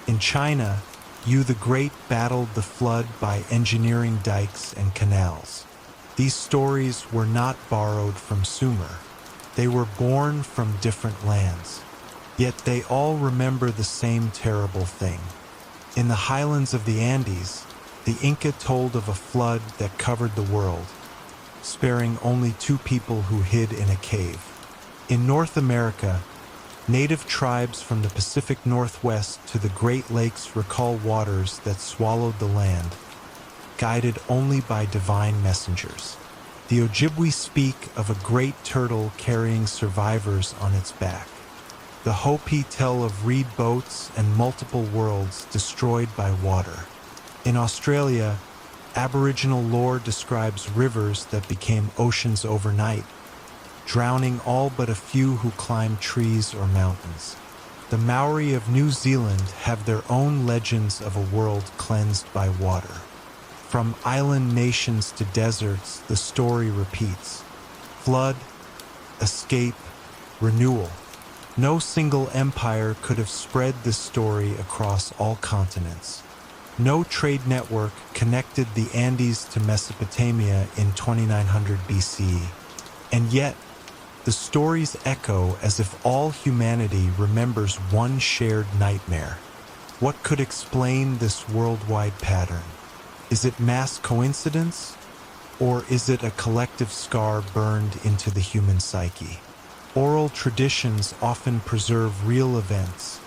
In China, Yu the Great battled the flood by engineering dikes and canals. These stories were not borrowed from Sumer. They were born from different lands. Yet they all remember the same terrible thing. In the highlands of the Andes, the Inca told of a flood that covered the world, sparing only 2 people who hid in a cave. In North America, native tribes from the Pacific Northwest to the Great Lakes recall waters that swallowed the land, guided only by divine messengers. The Ojibwe speak of a great turtle carrying survivors on its back. The Hopi tell of reed boats and multiple worlds destroyed by water. In Australia, Aboriginal lore describes rivers that became oceans overnight, drowning all but a few who climbed trees or mountains. The Maori of New Zealand have their own legends of a world cleansed by water. From island nations to deserts, the story repeats. Flood, escape, renewal. No single empire could have spread this story across all continents. No trade network connected the Andes to Mesopotamia in 2900 BCE. And yet, the stories echo as if all humanity remembers one shared nightmare. What could explain this worldwide pattern? Is it mass coincidence? Or is it a collective scar burned into the human psyche? Oral traditions often preserve real events,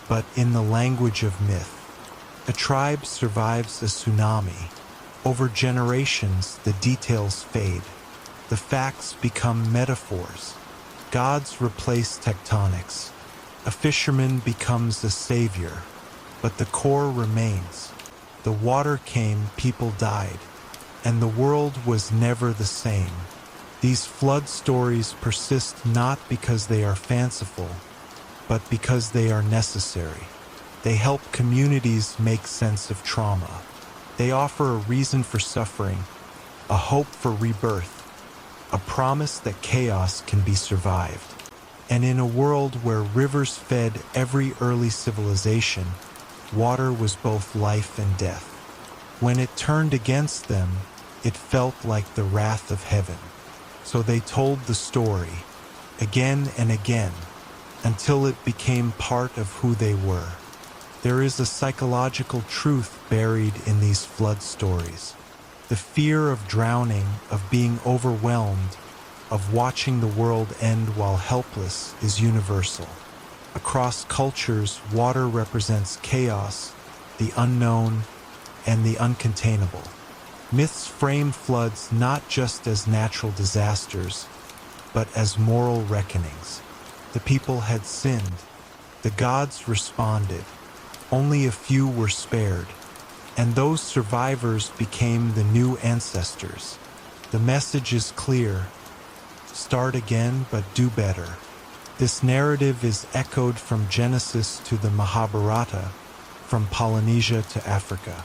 but in the language of myth. A tribe survives a tsunami. Over generations, the details fade. The facts become metaphors. Gods replace tectonics. A fisherman becomes a savior, but the core remains. The water came, people died, and the world was never the same. These flood stories persist not because they are fanciful, but because they are necessary. They help communities make sense of trauma. They offer a reason for suffering, a hope for rebirth, a promise that chaos can be survived. And in a world where rivers fed every early civilization, water was both life and death. When it turned against them, it felt like the wrath of heaven. So they told the story, again and again, until it became part of who they were. There is a psychological truth buried in these flood stories. The fear of drowning, of being overwhelmed, of watching the world end while helpless is universal. Across cultures, water represents chaos, the unknown, and the uncontainable. Myths frame floods not just as natural disasters, but as moral reckonings. The people had sinned. The gods responded. Only a few were spared, and those survivors became the new ancestors. The message is clear. Start again, but do better. This narrative is echoed from Genesis to the Mahabharata, from Polynesia to Africa.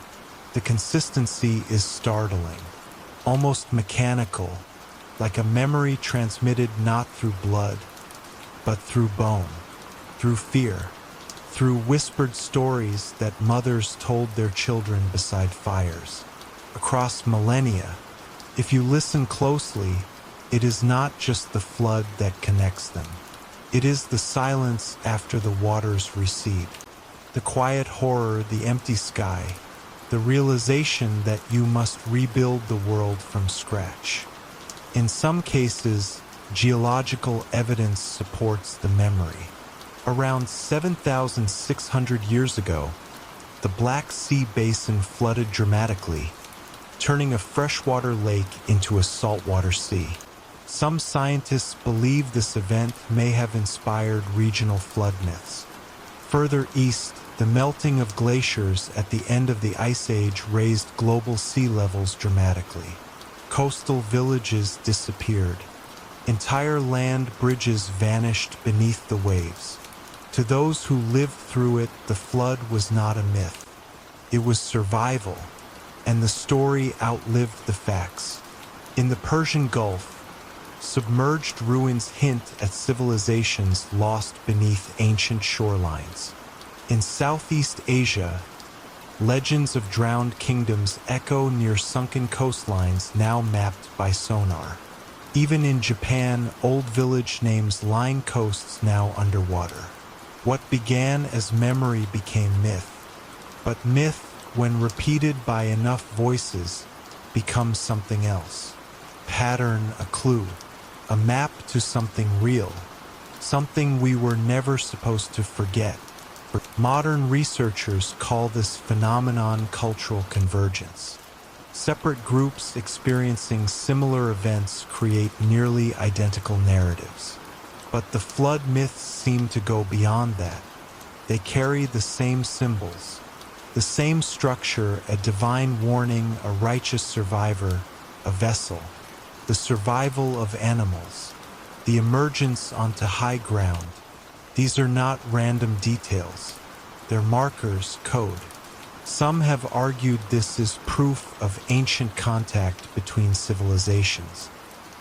The consistency is startling, almost mechanical, like a memory transmitted not through blood, but through bone, through fear, through whispered stories that mothers told their children beside fires. Across millennia, if you listen closely, it is not just the flood that connects them. It is the silence after the waters recede, the quiet horror, the empty sky, the realization that you must rebuild the world from scratch. In some cases, geological evidence supports the memory. Around 7,600 years ago, the Black Sea basin flooded dramatically, turning a freshwater lake into a saltwater sea. Some scientists believe this event may have inspired regional flood myths. Further east, the melting of glaciers at the end of the Ice Age raised global sea levels dramatically. Coastal villages disappeared. Entire land bridges vanished beneath the waves. To those who lived through it, the flood was not a myth. It was survival, and the story outlived the facts. In the Persian Gulf, submerged ruins hint at civilizations lost beneath ancient shorelines. In Southeast Asia, legends of drowned kingdoms echo near sunken coastlines now mapped by sonar. Even in Japan, old village names line coasts now underwater. What began as memory became myth. But myth, when repeated by enough voices, becomes something else. Pattern, a clue, a map to something real, something we were never supposed to forget. Modern researchers call this phenomenon cultural convergence. Separate groups experiencing similar events create nearly identical narratives. But the flood myths seem to go beyond that. They carry the same symbols, the same structure: a divine warning, a righteous survivor, a vessel, the survival of animals, the emergence onto high ground. These are not random details. They're markers, code. Some have argued this is proof of ancient contact between civilizations.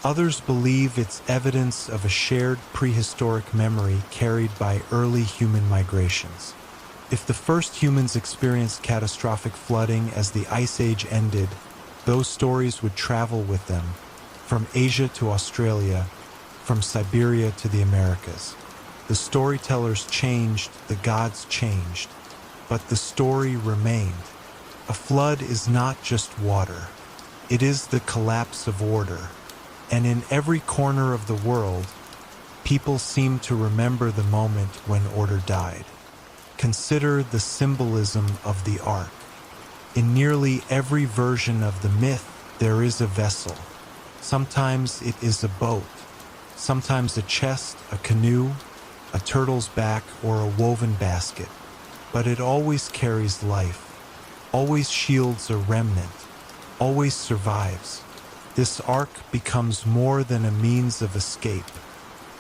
Others believe it's evidence of a shared prehistoric memory carried by early human migrations. If the first humans experienced catastrophic flooding as the Ice Age ended, those stories would travel with them, from Asia to Australia, from Siberia to the Americas. The storytellers changed, the gods changed, but the story remained. A flood is not just water. It is the collapse of order. And in every corner of the world, people seem to remember the moment when order died. Consider the symbolism of the Ark. In nearly every version of the myth, there is a vessel. Sometimes it is a boat, sometimes a chest, a canoe, a turtle's back, or a woven basket. But it always carries life, always shields a remnant, always survives. This ark becomes more than a means of escape.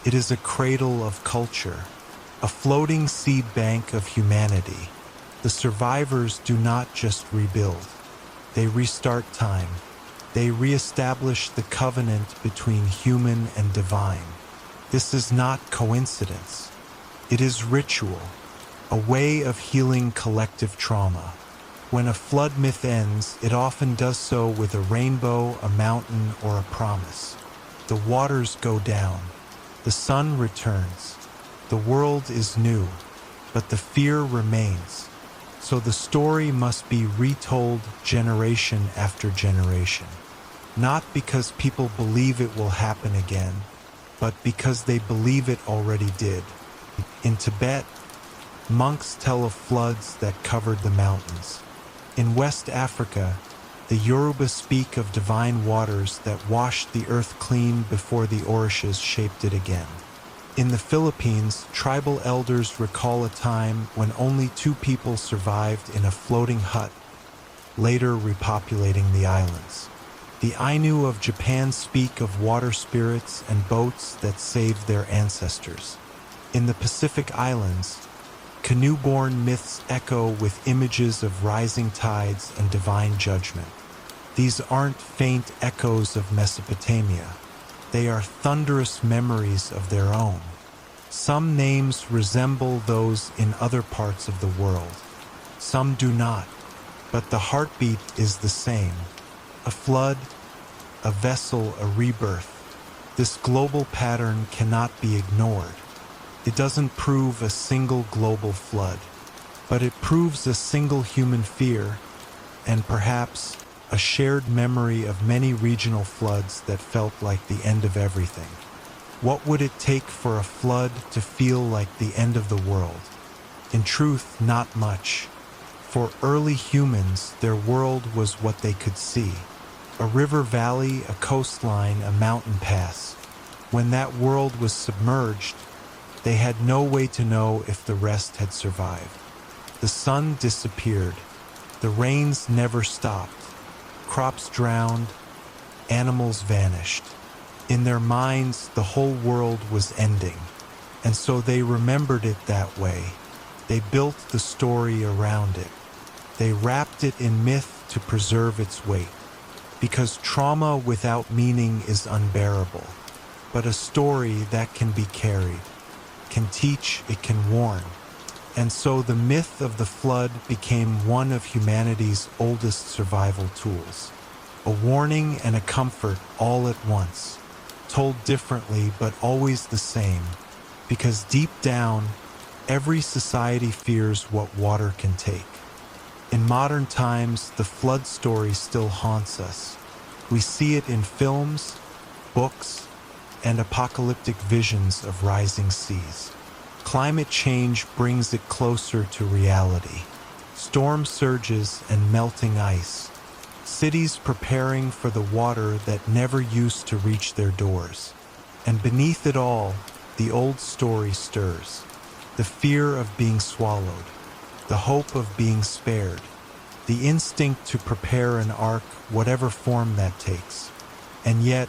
It is a cradle of culture, a floating seed bank of humanity. The survivors do not just rebuild. They restart time. They reestablish the covenant between human and divine. This is not coincidence. It is ritual, a way of healing collective trauma. When a flood myth ends, it often does so with a rainbow, a mountain, or a promise. The waters go down. The sun returns. The world is new, but the fear remains. So the story must be retold generation after generation. Not because people believe it will happen again, but because they believe it already did. In Tibet, monks tell of floods that covered the mountains. In West Africa, the Yoruba speak of divine waters that washed the earth clean before the Orishas shaped it again. In the Philippines, tribal elders recall a time when only 2 people survived in a floating hut, later repopulating the islands. The Ainu of Japan speak of water spirits and boats that saved their ancestors. In the Pacific Islands, canoe-borne myths echo with images of rising tides and divine judgment. These aren't faint echoes of Mesopotamia. They are thunderous memories of their own. Some names resemble those in other parts of the world. Some do not, but the heartbeat is the same. A flood, a vessel, a rebirth. This global pattern cannot be ignored. It doesn't prove a single global flood, but it proves a single human fear, and perhaps a shared memory of many regional floods that felt like the end of everything. What would it take for a flood to feel like the end of the world? In truth, not much. For early humans, their world was what they could see. A river valley, a coastline, a mountain pass. When that world was submerged, they had no way to know if the rest had survived. The sun disappeared. The rains never stopped. Crops drowned. Animals vanished. In their minds, the whole world was ending, and so they remembered it that way. They built the story around it. They wrapped it in myth to preserve its weight, because trauma without meaning is unbearable. But a story that can be carried, can teach, it can warn. And so the myth of the flood became one of humanity's oldest survival tools. A warning and a comfort all at once, told differently but always the same, because deep down, every society fears what water can take. In modern times, the flood story still haunts us. We see it in films, books, and apocalyptic visions of rising seas. Climate change brings it closer to reality. Storm surges and melting ice. Cities preparing for the water that never used to reach their doors. And beneath it all, the old story stirs. The fear of being swallowed. The hope of being spared. The instinct to prepare an ark, whatever form that takes. And yet,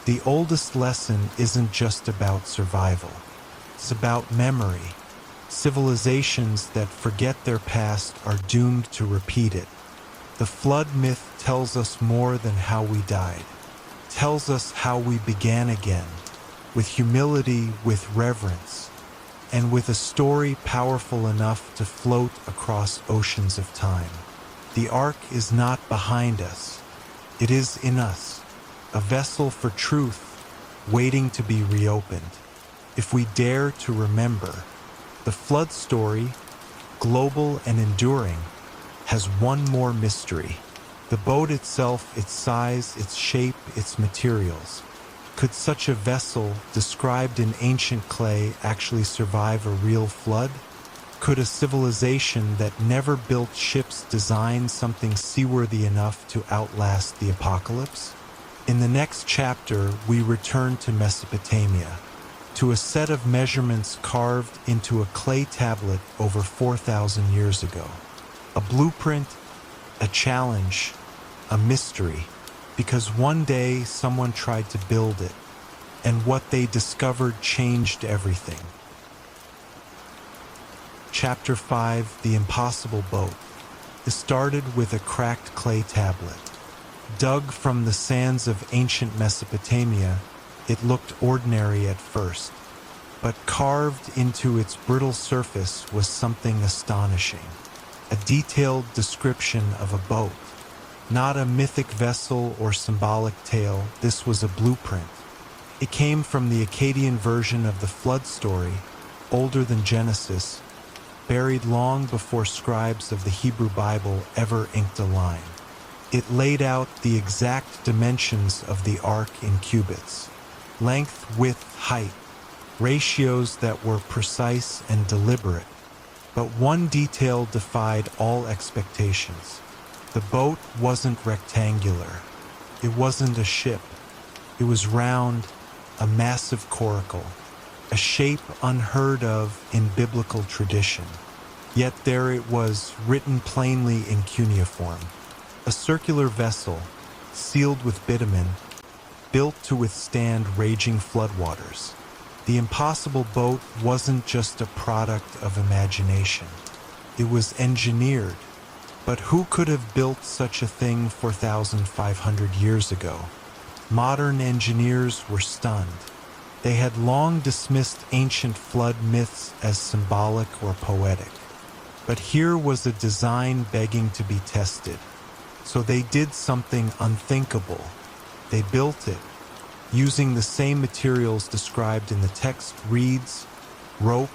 the oldest lesson isn't just about survival. It's about memory. Civilizations that forget their past are doomed to repeat it. The flood myth tells us more than how we died. It tells us how we began again, with humility, with reverence, and with a story powerful enough to float across oceans of time. The ark is not behind us. It is in us, a vessel for truth, waiting to be reopened. If we dare to remember, the flood story, global and enduring, has one more mystery. The boat itself, its size, its shape, its materials. Could such a vessel, described in ancient clay, actually survive a real flood? Could a civilization that never built ships design something seaworthy enough to outlast the apocalypse? In the next chapter, we return to Mesopotamia, to a set of measurements carved into a clay tablet over 4,000 years ago. A blueprint, a challenge, a mystery, because one day someone tried to build it, and what they discovered changed everything. Chapter 5, The Impossible Boat. It started with a cracked clay tablet. Dug from the sands of ancient Mesopotamia, it looked ordinary at first, but carved into its brittle surface was something astonishing. A detailed description of a boat. Not a mythic vessel or symbolic tale, this was a blueprint. It came from the Akkadian version of the flood story, older than Genesis, buried long before scribes of the Hebrew Bible ever inked a line. It laid out the exact dimensions of the ark in cubits. Length, width, height, ratios that were precise and deliberate. But one detail defied all expectations. The boat wasn't rectangular. It wasn't a ship. It was round, a massive coracle, a shape unheard of in biblical tradition. Yet there it was, written plainly in cuneiform. A circular vessel, sealed with bitumen, built to withstand raging floodwaters. The impossible boat wasn't just a product of imagination. It was engineered. But who could have built such a thing 4,500 years ago? Modern engineers were stunned. They had long dismissed ancient flood myths as symbolic or poetic. But here was a design begging to be tested. So they did something unthinkable. They built it, using the same materials described in the text: reeds, rope,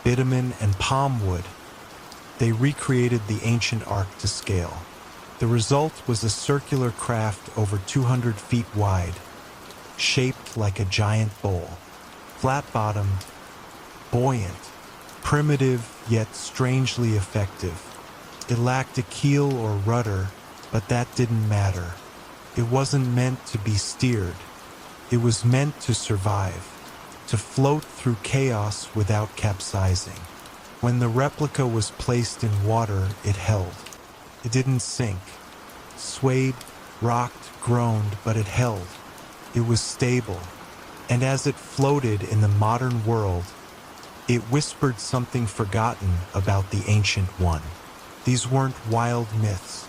bitumen, and palm wood. They recreated the ancient ark to scale. The result was a circular craft over 200 feet wide, shaped like a giant bowl, flat-bottomed, buoyant, primitive yet strangely effective. It lacked a keel or rudder, but that didn't matter. It wasn't meant to be steered. It was meant to survive, to float through chaos without capsizing. When the replica was placed in water, it held. It didn't sink. Swayed, rocked, groaned, but it held. It was stable. And as it floated in the modern world, it whispered something forgotten about the ancient one. These weren't wild myths.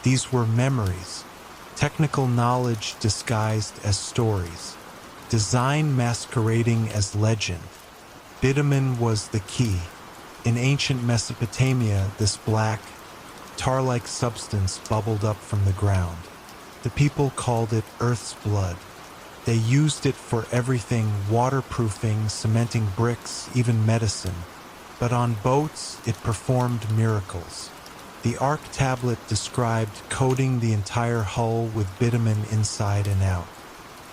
These were memories, technical knowledge disguised as stories, design masquerading as legend. Bitumen was the key. In ancient Mesopotamia, this black, tar-like substance bubbled up from the ground. The people called it Earth's blood. They used it for everything: waterproofing, cementing bricks, even medicine. But on boats, it performed miracles. The Ark tablet described coating the entire hull with bitumen inside and out,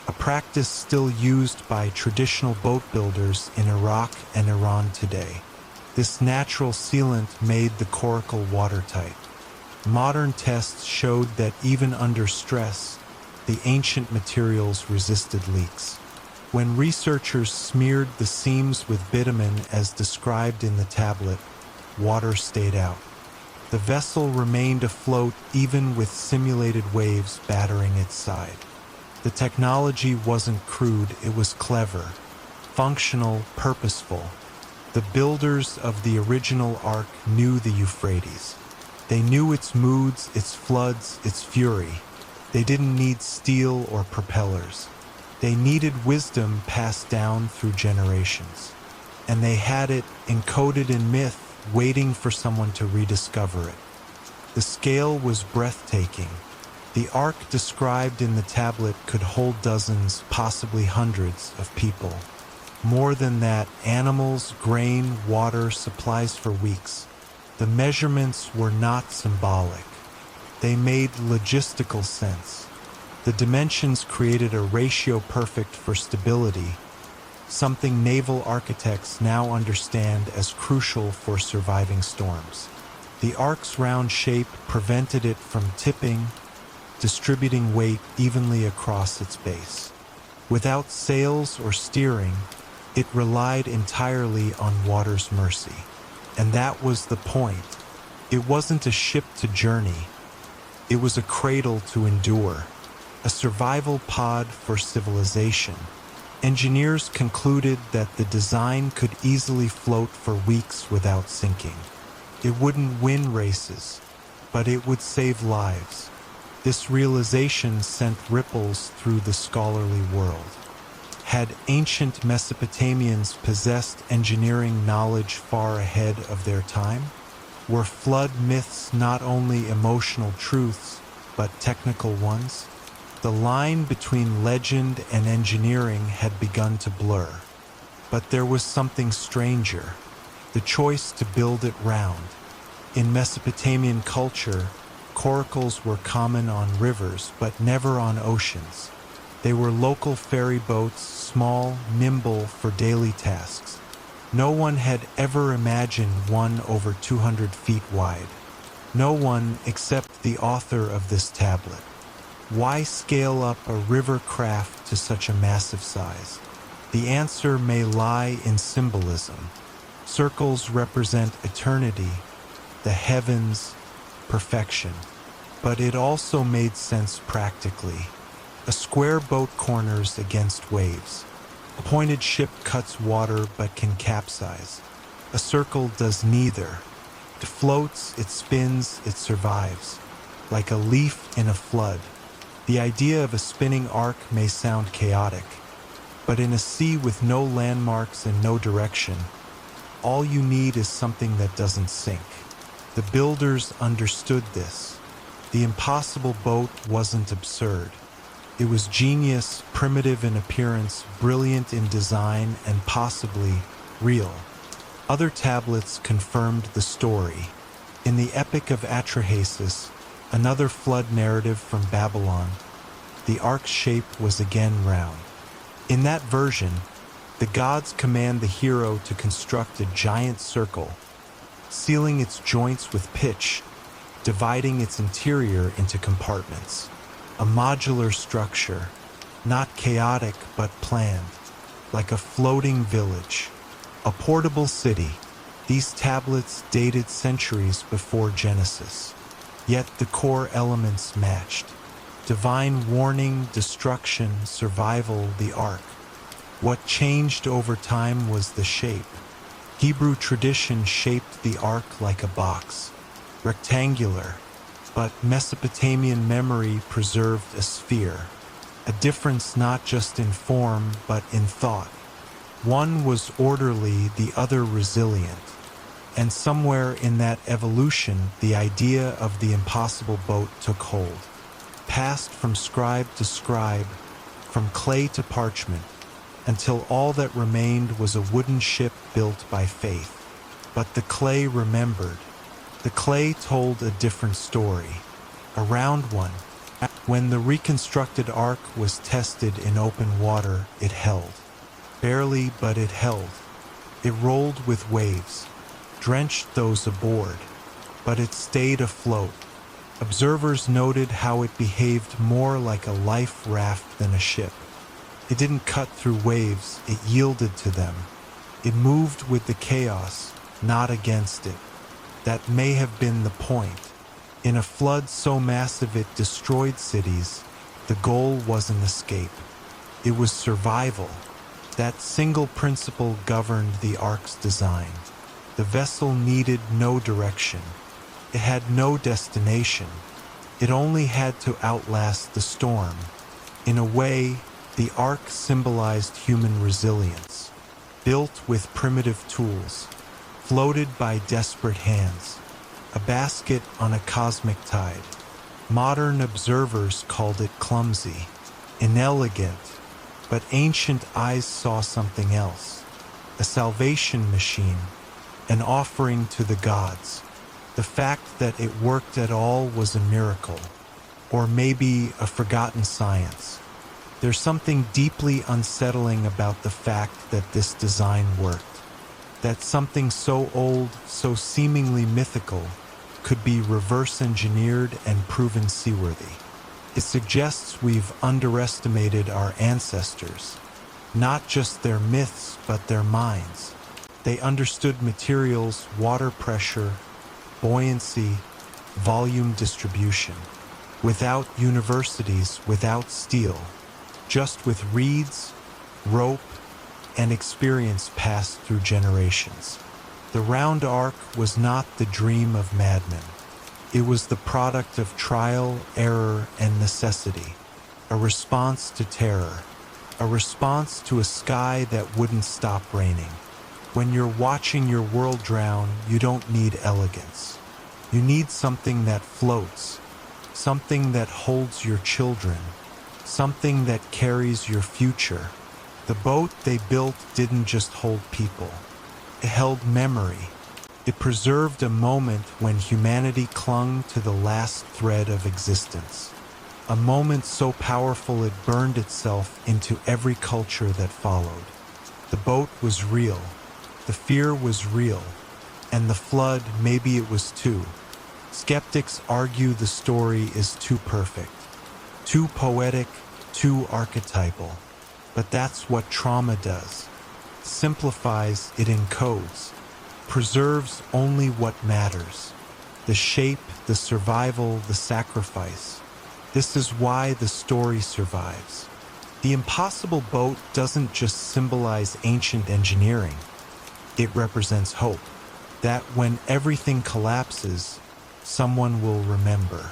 a practice still used by traditional boat builders in Iraq and Iran today. This natural sealant made the coracle watertight. Modern tests showed that even under stress, the ancient materials resisted leaks. When researchers smeared the seams with bitumen as described in the tablet, water stayed out. The vessel remained afloat even with simulated waves battering its side. The technology wasn't crude, it was clever, functional, purposeful. The builders of the original Ark knew the Euphrates. They knew its moods, its floods, its fury. They didn't need steel or propellers. They needed wisdom passed down through generations. And they had it encoded in myth, waiting for someone to rediscover it. The scale was breathtaking. The Ark described in the tablet could hold dozens, possibly hundreds, of people. More than that, animals, grain, water, supplies for weeks. The measurements were not symbolic. They made logistical sense. The dimensions created a ratio perfect for stability, something naval architects now understand as crucial for surviving storms. The Ark's round shape prevented it from tipping, distributing weight evenly across its base. Without sails or steering, it relied entirely on water's mercy. And that was the point. It wasn't a ship to journey. It was a cradle to endure, a survival pod for civilization. Engineers concluded that the design could easily float for weeks without sinking. It wouldn't win races, but it would save lives. This realization sent ripples through the scholarly world. Had ancient Mesopotamians possessed engineering knowledge far ahead of their time? Were flood myths not only emotional truths, but technical ones? The line between legend and engineering had begun to blur. But there was something stranger, the choice to build it round. In Mesopotamian culture, coracles were common on rivers, but never on oceans. They were local ferry boats, small, nimble for daily tasks. No one had ever imagined one over 200 feet wide. No one except the author of this tablet. Why scale up a river craft to such a massive size? The answer may lie in symbolism. Circles represent eternity, the heavens, perfection. But it also made sense practically. A square boat corners against waves. A pointed ship cuts water but can capsize. A circle does neither. It floats, it spins, it survives. Like a leaf in a flood. The idea of a spinning ark may sound chaotic, but in a sea with no landmarks and no direction, all you need is something that doesn't sink. The builders understood this. The impossible boat wasn't absurd. It was genius, primitive in appearance, brilliant in design, and possibly real. Other tablets confirmed the story. In the Epic of Atrahasis, another flood narrative from Babylon, the ark's shape was again round. In that version, the gods command the hero to construct a giant circle, sealing its joints with pitch, dividing its interior into compartments. A modular structure, not chaotic but planned, like a floating village. A portable city. These tablets dated centuries before Genesis. Yet the core elements matched. Divine warning, destruction, survival, the ark. What changed over time was the shape. Hebrew tradition shaped the ark like a box, rectangular, but Mesopotamian memory preserved a sphere. A difference not just in form, but in thought. One was orderly, the other resilient. And somewhere in that evolution, the idea of the impossible boat took hold. Passed from scribe to scribe, from clay to parchment, until all that remained was a wooden ship built by faith. But the clay remembered. The clay told a different story, a round one. When the reconstructed ark was tested in open water, it held. Barely, but it held. It rolled with waves, drenched those aboard, but it stayed afloat. Observers noted how it behaved more like a life raft than a ship. It didn't cut through waves, it yielded to them. It moved with the chaos, not against it. That may have been the point. In a flood so massive it destroyed cities, the goal wasn't escape. It was survival. That single principle governed the ark's design. The vessel needed no direction. It had no destination. It only had to outlast the storm. In a way, the ark symbolized human resilience, built with primitive tools, floated by desperate hands, a basket on a cosmic tide. Modern observers called it clumsy, inelegant, but ancient eyes saw something else, a salvation machine, an offering to the gods. The fact that it worked at all was a miracle, or maybe a forgotten science. There's something deeply unsettling about the fact that this design worked, that something so old, so seemingly mythical, could be reverse-engineered and proven seaworthy. It suggests we've underestimated our ancestors, not just their myths, but their minds. They understood materials, water pressure, buoyancy, volume distribution. Without universities, without steel, just with reeds, rope, and experience passed through generations. The round ark was not the dream of madmen. It was the product of trial, error, and necessity, a response to terror, a response to a sky that wouldn't stop raining. When you're watching your world drown, you don't need elegance. You need something that floats, something that holds your children, something that carries your future. The boat they built didn't just hold people. It held memory. It preserved a moment when humanity clung to the last thread of existence. A moment so powerful it burned itself into every culture that followed. The boat was real. The fear was real. And the flood, maybe it was too. Skeptics argue the story is too perfect, too poetic, too archetypal. But that's what trauma does. Simplifies, it encodes. Preserves only what matters. The shape, the survival, the sacrifice. This is why the story survives. The impossible boat doesn't just symbolize ancient engineering. It represents hope, that when everything collapses, someone will remember,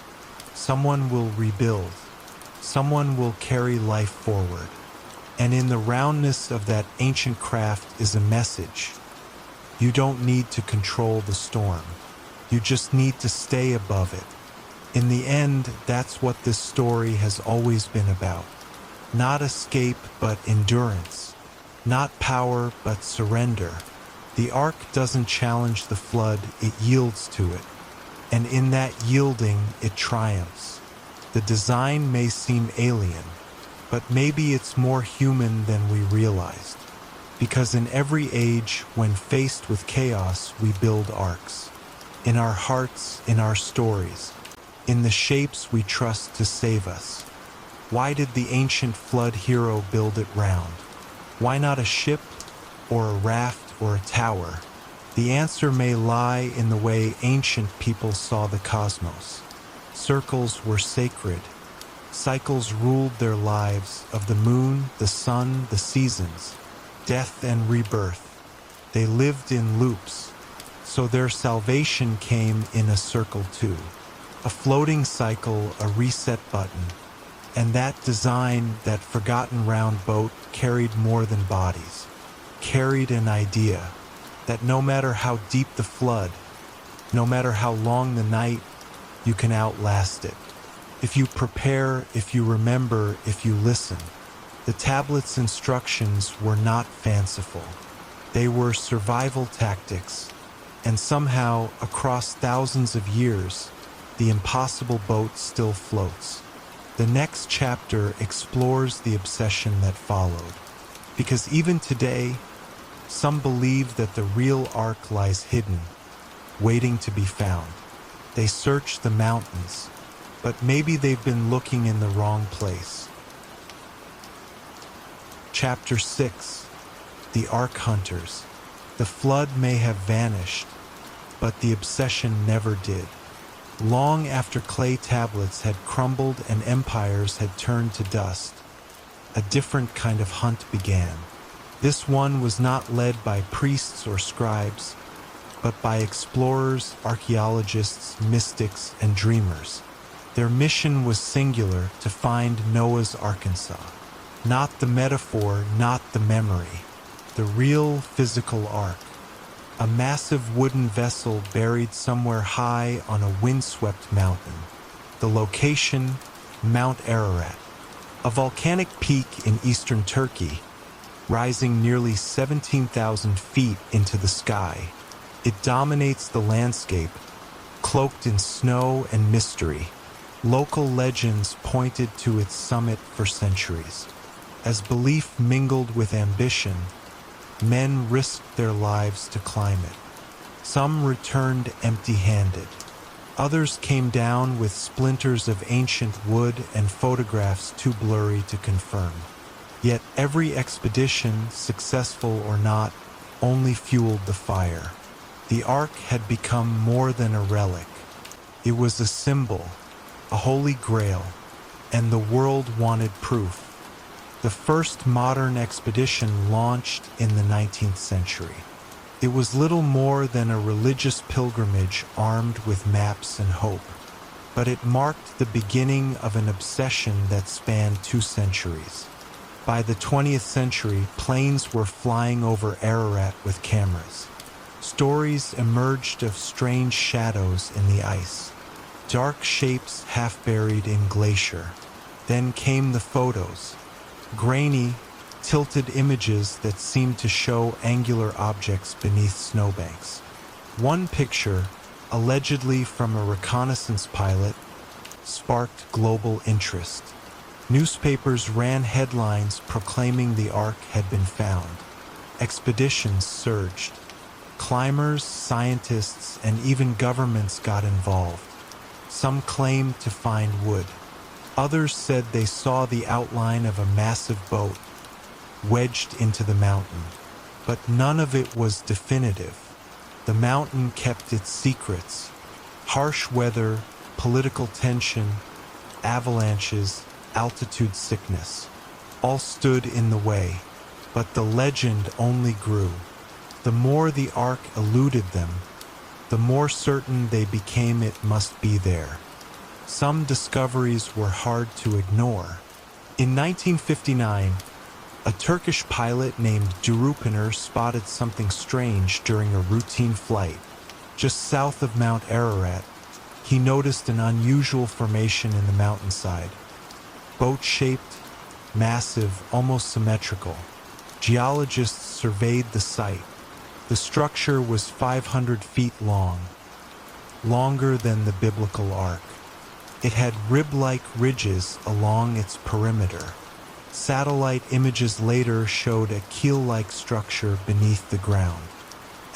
someone will rebuild, someone will carry life forward. And in the roundness of that ancient craft is a message. You don't need to control the storm. You just need to stay above it. In the end, that's what this story has always been about. Not escape, but endurance. Not power, but surrender. The Ark doesn't challenge the flood, it yields to it. And in that yielding, it triumphs. The design may seem alien, but maybe it's more human than we realized. Because in every age, when faced with chaos, we build arcs. In our hearts, in our stories, in the shapes we trust to save us. Why did the ancient flood hero build it round? Why not a ship, or a raft, or a tower? The answer may lie in the way ancient people saw the cosmos. Circles were sacred. Cycles ruled their lives of the moon, the sun, the seasons, death and rebirth. They lived in loops, so their salvation came in a circle too. A floating cycle, a reset button. And that design, that forgotten round boat, carried more than bodies. Carried an idea that no matter how deep the flood, no matter how long the night, you can outlast it. If you prepare, if you remember, if you listen. The tablet's instructions were not fanciful. They were survival tactics, and somehow, across thousands of years, the impossible boat still floats. The next chapter explores the obsession that followed, because even today, some believe that the real Ark lies hidden, waiting to be found. They search the mountains, but maybe they've been looking in the wrong place. Chapter 6. The Ark Hunters. The flood may have vanished, but the obsession never did. Long after clay tablets had crumbled and empires had turned to dust, a different kind of hunt began. This one was not led by priests or scribes, but by explorers, archaeologists, mystics, and dreamers. Their mission was singular: to find Noah's Arkansas. Not the metaphor, not the memory. The real physical ark. A massive wooden vessel buried somewhere high on a windswept mountain. The location, Mount Ararat, a volcanic peak in eastern Turkey, rising nearly 17,000 feet into the sky. It dominates the landscape, cloaked in snow and mystery. Local legends pointed to its summit for centuries. As belief mingled with ambition, men risked their lives to climb it. Some returned empty-handed. Others came down with splinters of ancient wood and photographs too blurry to confirm. Yet every expedition, successful or not, only fueled the fire. The Ark had become more than a relic. It was a symbol, a holy grail, and the world wanted proof. The first modern expedition launched in the 19th century. It was little more than a religious pilgrimage armed with maps and hope, but it marked the beginning of an obsession that spanned 2 centuries. By the 20th century, planes were flying over Ararat with cameras. Stories emerged of strange shadows in the ice, dark shapes half buried in glacier. Then came the photos. Grainy, tilted images that seemed to show angular objects beneath snowbanks. One picture, allegedly from a reconnaissance pilot, sparked global interest. Newspapers ran headlines proclaiming the Ark had been found. Expeditions surged. Climbers, scientists, and even governments got involved. Some claimed to find wood. Others said they saw the outline of a massive boat wedged into the mountain, but none of it was definitive. The mountain kept its secrets: harsh weather, political tension, avalanches, altitude sickness. all stood in the way, but the legend only grew. The more the Ark eluded them, the more certain they became it must be there. Some discoveries were hard to ignore. In 1959, a Turkish pilot named Shuruppak spotted something strange during a routine flight. Just south of Mount Ararat, he noticed an unusual formation in the mountainside. Boat-shaped, massive, almost symmetrical. Geologists surveyed the site. The structure was 500 feet long, longer than the biblical ark. It had rib-like ridges along its perimeter. Satellite images later showed a keel-like structure beneath the ground.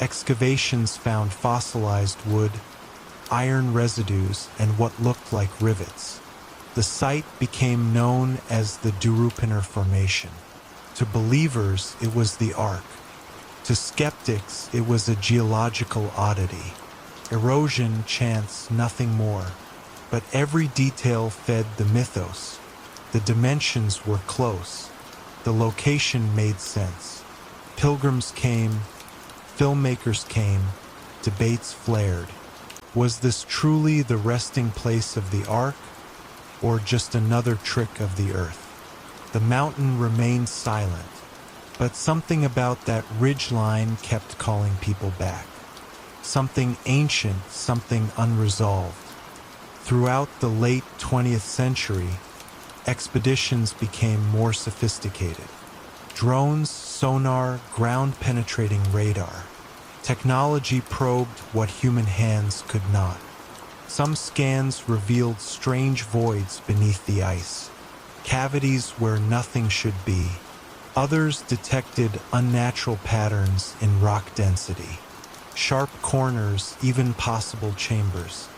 Excavations found fossilized wood, iron residues, and what looked like rivets. The site became known as the Shuruppak Formation. To believers, it was the Ark. To skeptics, it was a geological oddity. Erosion, chance, nothing more. But every detail fed the mythos. The dimensions were close. The location made sense. Pilgrims came, filmmakers came, debates flared. Was this truly the resting place of the Ark, or just another trick of the earth? The mountain remained silent, but something about that ridgeline kept calling people back. Something ancient, something unresolved. Throughout the late 20th century, expeditions became more sophisticated. Drones, sonar, ground-penetrating radar. Technology probed what human hands could not. Some scans revealed strange voids beneath the ice, cavities where nothing should be. Others detected unnatural patterns in rock density, sharp corners, even possible chambers.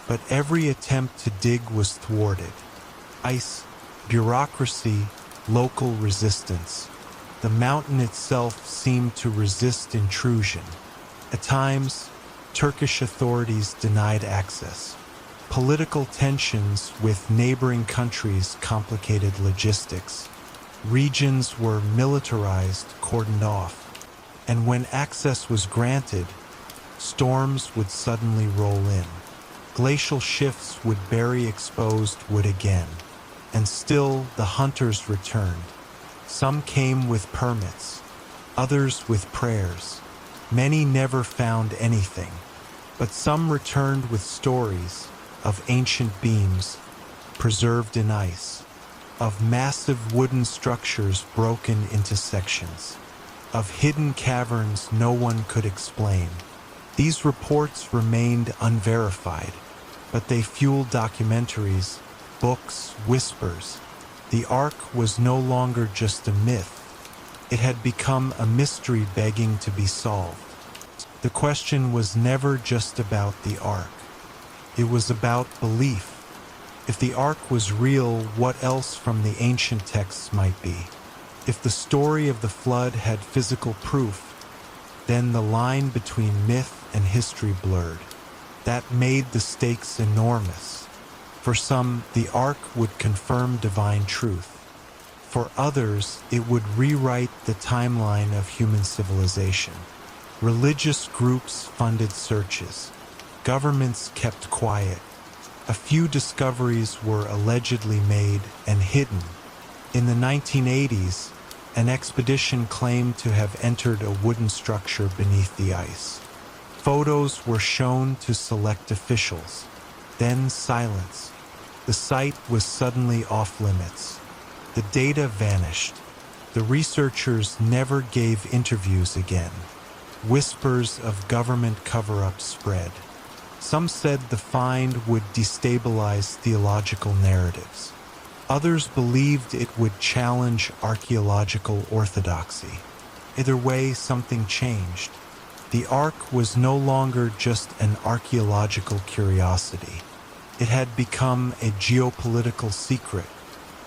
But every attempt to dig was thwarted. Ice, bureaucracy, local resistance. The mountain itself seemed to resist intrusion. At times, Turkish authorities denied access. Political tensions with neighboring countries complicated logistics. Regions were militarized, cordoned off. And when access was granted, storms would suddenly roll in. Glacial shifts would bury exposed wood again. And still, the hunters returned. Some came with permits, others with prayers. Many never found anything, but some returned with stories of ancient beams preserved in ice, of massive wooden structures broken into sections, of hidden caverns no one could explain. These reports remained unverified, but they fueled documentaries, books, whispers. The Ark was no longer just a myth. It had become a mystery begging to be solved. The question was never just about the Ark. It was about belief. If the Ark was real, what else from the ancient texts might be? If the story of the flood had physical proof, then the line between myth and history blurred. That made the stakes enormous. For some, the Ark would confirm divine truth. For others, it would rewrite the timeline of human civilization. Religious groups funded searches. Governments kept quiet. A few discoveries were allegedly made and hidden. In the 1980s, an expedition claimed to have entered a wooden structure beneath the ice. Photos were shown to select officials. Then silence. The site was suddenly off limits. The data vanished. The researchers never gave interviews again. Whispers of government cover-up spread. Some said the find would destabilize theological narratives. Others believed it would challenge archaeological orthodoxy. Either way, something changed. The Ark was no longer just an archaeological curiosity. It had become a geopolitical secret,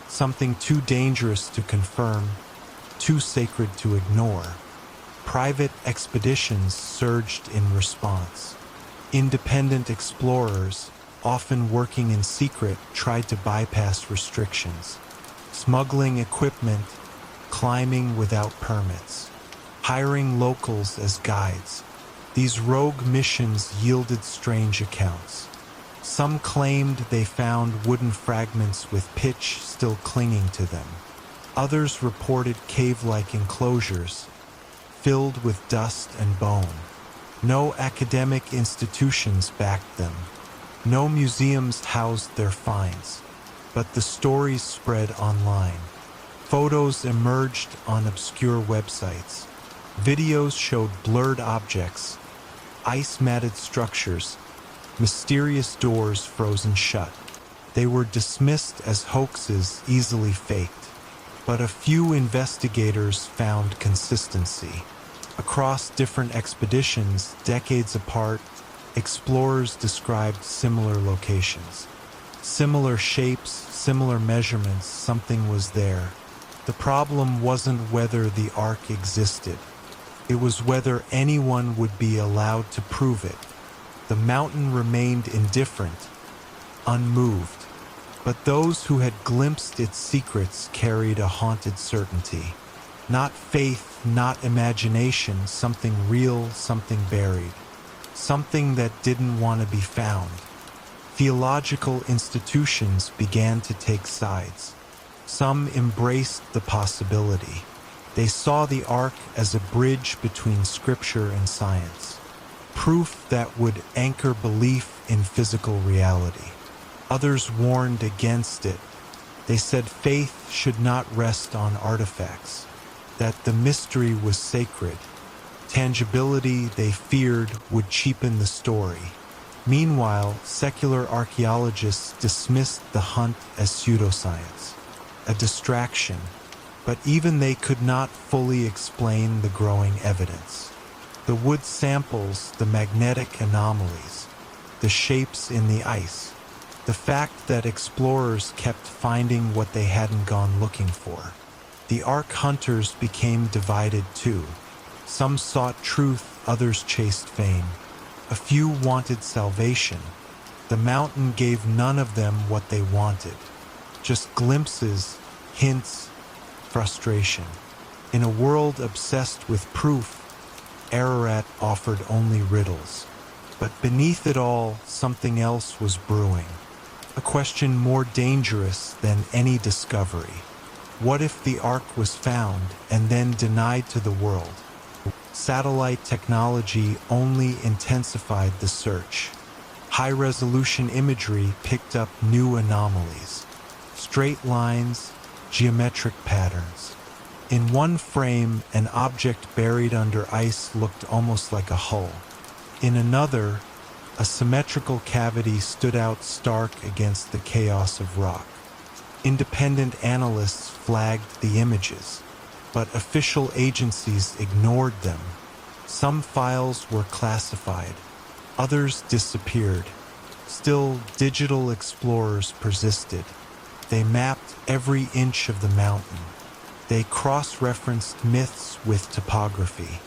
something too dangerous to confirm, too sacred to ignore. Private expeditions surged in response. Independent explorers, often working in secret, tried to bypass restrictions. smuggling equipment, climbing without permits, hiring locals as guides. These rogue missions yielded strange accounts. Some claimed they found wooden fragments with pitch still clinging to them. Others reported cave-like enclosures filled with dust and bone. No academic institutions backed them. No museums housed their finds. But the stories spread online. Photos emerged on obscure websites. Videos showed blurred objects, ice-matted structures, mysterious doors frozen shut. They were dismissed as hoaxes easily faked. But a few investigators found consistency. Across different expeditions, decades apart, explorers described similar locations. Similar shapes, similar measurements, something was there. The problem wasn't whether the Ark existed. It was whether anyone would be allowed to prove it. The mountain remained indifferent, unmoved. But those who had glimpsed its secrets carried a haunted certainty. Not faith, not imagination, something real, something buried. Something that didn't want to be found. Theological institutions began to take sides. Some embraced the possibility. They saw the Ark as a bridge between scripture and science. Proof that would anchor belief in physical reality. Others warned against it. They said faith should not rest on artifacts, that the mystery was sacred. Tangibility, they feared, would cheapen the story. Meanwhile, secular archaeologists dismissed the hunt as pseudoscience, a distraction, but even they could not fully explain the growing evidence. The wood samples, the magnetic anomalies, the shapes in the ice. The fact that explorers kept finding what they hadn't gone looking for. The Ark Hunters became divided too. Some sought truth, others chased fame. A few wanted salvation. The mountain gave none of them what they wanted. Just glimpses, hints, frustration. In a world obsessed with proof, Ararat offered only riddles. But beneath it all, something else was brewing. A question more dangerous than any discovery. What if the Ark was found and then denied to the world? Satellite technology only intensified the search. High-resolution imagery picked up new anomalies. Straight lines, geometric patterns. In one frame, an object buried under ice looked almost like a hull. In another, a symmetrical cavity stood out stark against the chaos of rock. Independent analysts flagged the images, but official agencies ignored them. Some files were classified, others disappeared. Still, digital explorers persisted. They mapped every inch of the mountain. They cross-referenced myths with topography,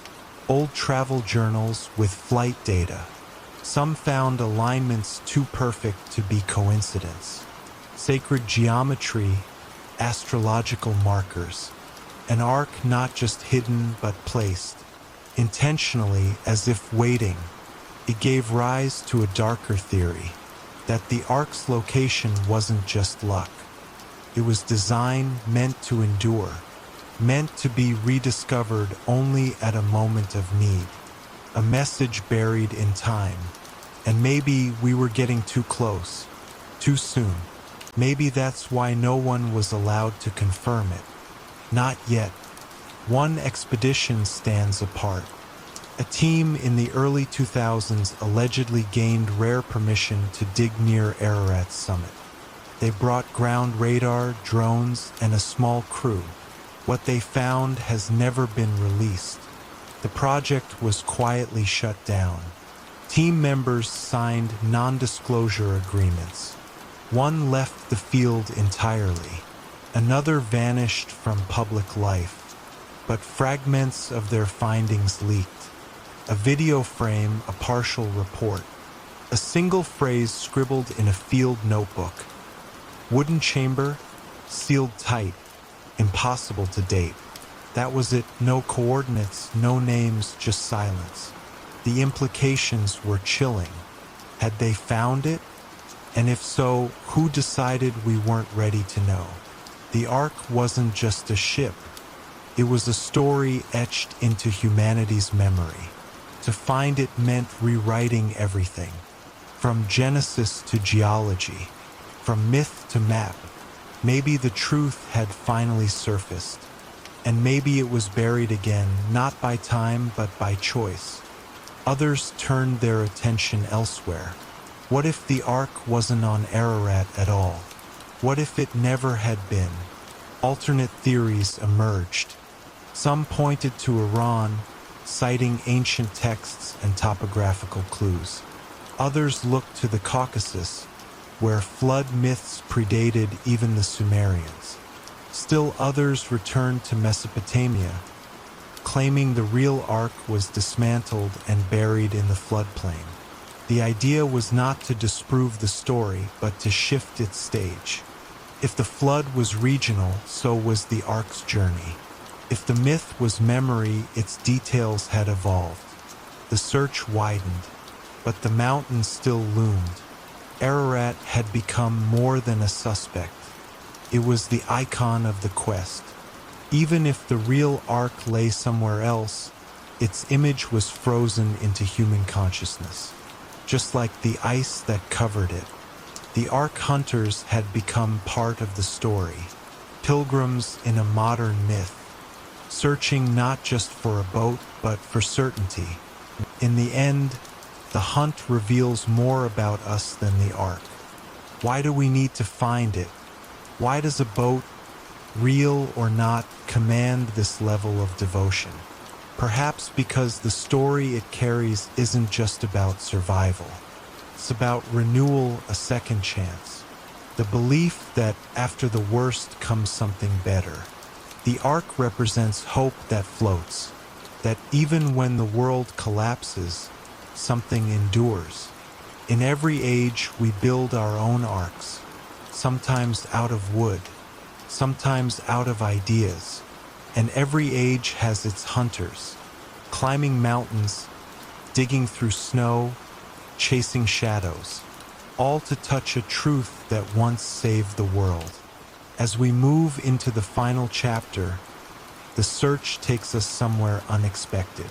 old travel journals with flight data. Some found alignments too perfect to be coincidence. Sacred geometry, astrological markers. An ark not just hidden but placed, intentionally as if waiting. It gave rise to a darker theory, that the ark's location wasn't just luck. It was design meant to endure, meant to be rediscovered only at a moment of need. A message buried in time. And maybe we were getting too close, too soon. Maybe that's why no one was allowed to confirm it. Not yet. One expedition stands apart. A team in the early 2000s allegedly gained rare permission to dig near Ararat's summit. They brought ground radar, drones, and a small crew. What they found has never been released. The project was quietly shut down. Team members signed non-disclosure agreements. One left the field entirely. Another vanished from public life. But fragments of their findings leaked. A video frame, a partial report. A single phrase scribbled in a field notebook. Wooden chamber, sealed tight, impossible to date. That was it, no coordinates, no names, just silence. The implications were chilling. Had they found it? And if so, who decided we weren't ready to know? The Ark wasn't just a ship. It was a story etched into humanity's memory. To find it meant rewriting everything, from Genesis to geology, from myth to map. Maybe the truth had finally surfaced, and maybe it was buried again, not by time but by choice. Others turned their attention elsewhere. What if the Ark wasn't on Ararat at all? What if it never had been? Alternate theories emerged. Some pointed to Iran, citing ancient texts and topographical clues. Others looked to the Caucasus, where flood myths predated even the Sumerians. Still others returned to Mesopotamia, claiming the real Ark was dismantled and buried in the floodplain. The idea was not to disprove the story, but to shift its stage. If the flood was regional, so was the Ark's journey. If the myth was memory, its details had evolved. The search widened, but the mountain still loomed. Ararat had become more than a suspect. It was the icon of the quest. Even if the real Ark lay somewhere else, its image was frozen into human consciousness. Just like the ice that covered it, the Ark Hunters had become part of the story. Pilgrims in a modern myth, searching not just for a boat, but for certainty. In the end, the hunt reveals more about us than the Ark. Why do we need to find it? Why does a boat, real or not, command this level of devotion? Perhaps because the story it carries isn't just about survival. It's about renewal, a second chance. The belief that after the worst comes something better. The Ark represents hope that floats, that even when the world collapses, something endures. In every age, we build our own arks, sometimes out of wood, sometimes out of ideas, and every age has its hunters, climbing mountains, digging through snow, chasing shadows, all to touch a truth that once saved the world. As we move into the final chapter, the search takes us somewhere unexpected,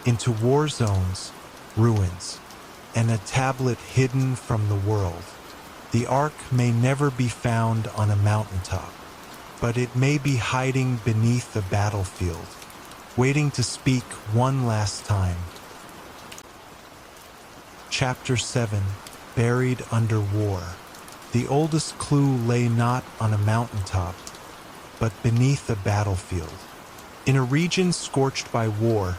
into war zones, ruins, and a tablet hidden from the world. The Ark may never be found on a mountaintop, but it may be hiding beneath a battlefield, waiting to speak one last time. Chapter 7: Buried Under War. The oldest clue lay not on a mountaintop, but beneath a battlefield. In a region scorched by war,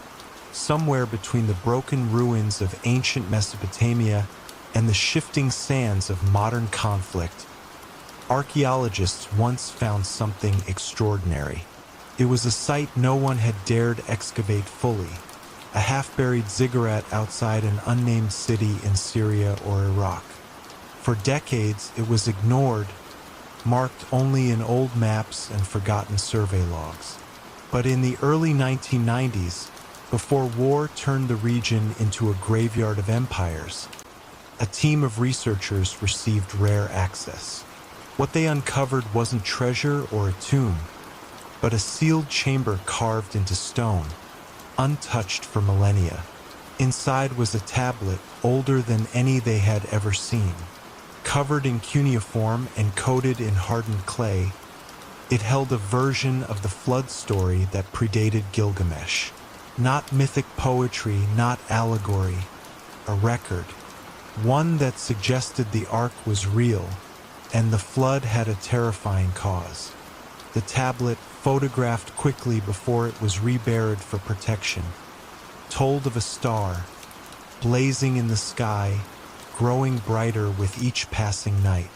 somewhere between the broken ruins of ancient Mesopotamia and the shifting sands of modern conflict, archaeologists once found something extraordinary. It was a site no one had dared excavate fully, a half-buried ziggurat outside an unnamed city in Syria or Iraq. For decades, it was ignored, marked only in old maps and forgotten survey logs. But in the early 1990s, before war turned the region into a graveyard of empires, a team of researchers received rare access. What they uncovered wasn't treasure or a tomb, but a sealed chamber carved into stone, untouched for millennia. Inside was a tablet older than any they had ever seen. Covered in cuneiform and coated in hardened clay, it held a version of the flood story that predated Gilgamesh. Not mythic poetry, not allegory, a record. One that suggested the Ark was real, and the flood had a terrifying cause. The tablet, photographed quickly before it was reburied for protection, told of a star, blazing in the sky, growing brighter with each passing night.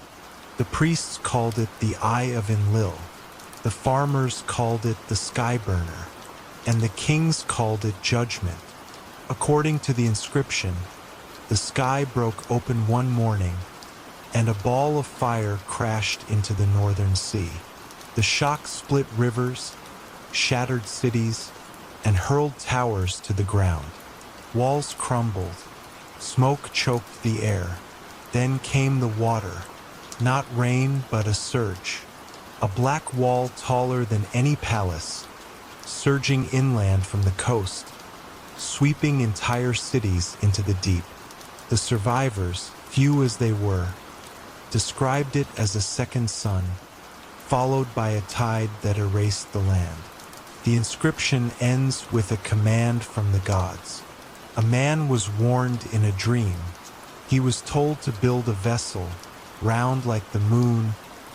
The priests called it the Eye of Enlil, the farmers called it the Sky Burner, and the kings called it Judgment. According to the inscription, the sky broke open one morning, and a ball of fire crashed into the northern sea. The shock split rivers, shattered cities, and hurled towers to the ground. Walls crumbled, smoke choked the air. Then came the water, not rain but a surge. A black wall taller than any palace, surging inland from the coast, sweeping entire cities into the deep. The survivors, few as they were, described it as a second sun, followed by a tide that erased the land. The inscription ends with a command from the gods. A man was warned in a dream. He was told to build a vessel, round like the moon,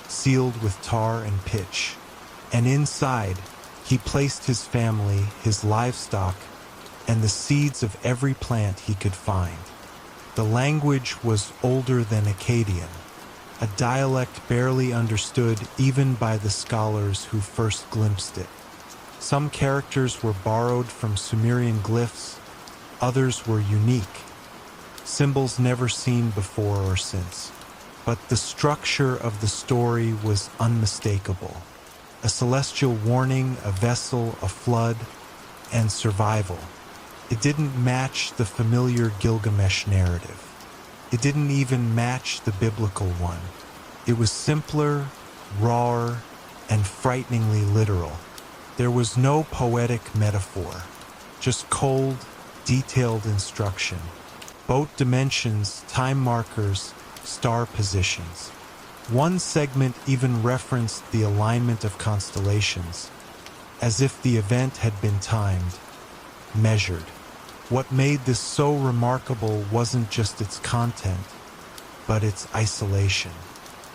sealed with tar and pitch. And inside, he placed his family, his livestock, and the seeds of every plant he could find. The language was older than Akkadian, a dialect barely understood even by the scholars who first glimpsed it. Some characters were borrowed from Sumerian glyphs, others were unique, symbols never seen before or since. But the structure of the story was unmistakable. A celestial warning, a vessel, a flood, and survival. It didn't match the familiar Gilgamesh narrative. It didn't even match the biblical one. It was simpler, rawer, and frighteningly literal. There was no poetic metaphor, just cold, detailed instruction. Both dimensions, time markers, star positions. One segment even referenced the alignment of constellations, as if the event had been timed, measured. What made this so remarkable wasn't just its content, but its isolation.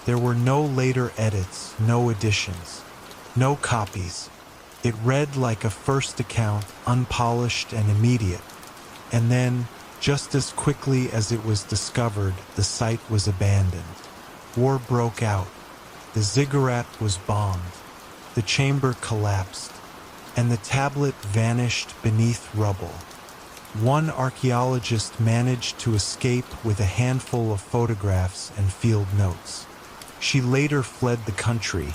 There were no later edits, no additions, no copies. It read like a first account, unpolished and immediate. And then, just as quickly as it was discovered, the site was abandoned. War broke out. The ziggurat was bombed. The chamber collapsed, and the tablet vanished beneath rubble. One archaeologist managed to escape with a handful of photographs and field notes. She later fled the country,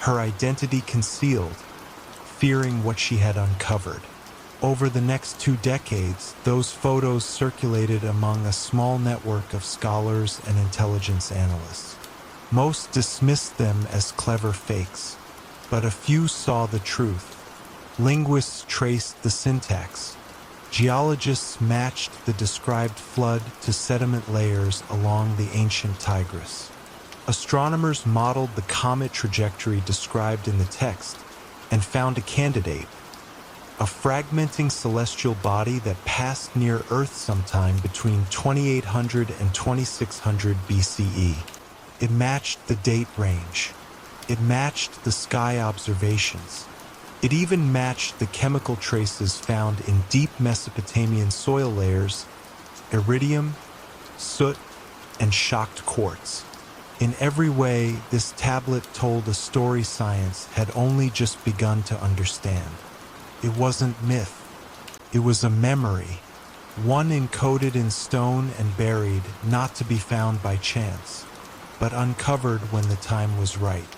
her identity concealed, fearing what she had uncovered. Over the next 2 decades, those photos circulated among a small network of scholars and intelligence analysts. Most dismissed them as clever fakes, but a few saw the truth. Linguists traced the syntax. Geologists matched the described flood to sediment layers along the ancient Tigris. Astronomers modeled the comet trajectory described in the text and found a candidate, a fragmenting celestial body that passed near Earth sometime between 2800 and 2600 BCE. It matched the date range. It matched the sky observations. It even matched the chemical traces found in deep Mesopotamian soil layers, iridium, soot, and shocked quartz. In every way, this tablet told a story science had only just begun to understand. It wasn't myth. It was a memory, one encoded in stone and buried, not to be found by chance, but uncovered when the time was right.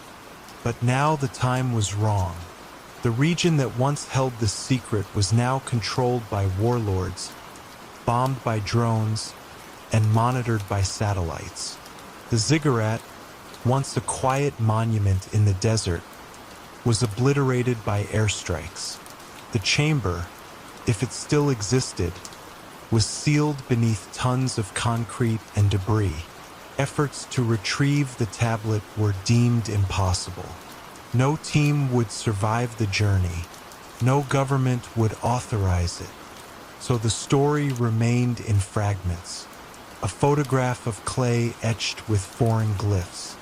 But now the time was wrong. The region that once held the secret was now controlled by warlords, bombed by drones, and monitored by satellites. The ziggurat, once a quiet monument in the desert, was obliterated by airstrikes. The chamber, if it still existed, was sealed beneath tons of concrete and debris. Efforts to retrieve the tablet were deemed impossible. No team would survive the journey. No government would authorize it. So the story remained in fragments. A photograph of clay etched with foreign glyphs.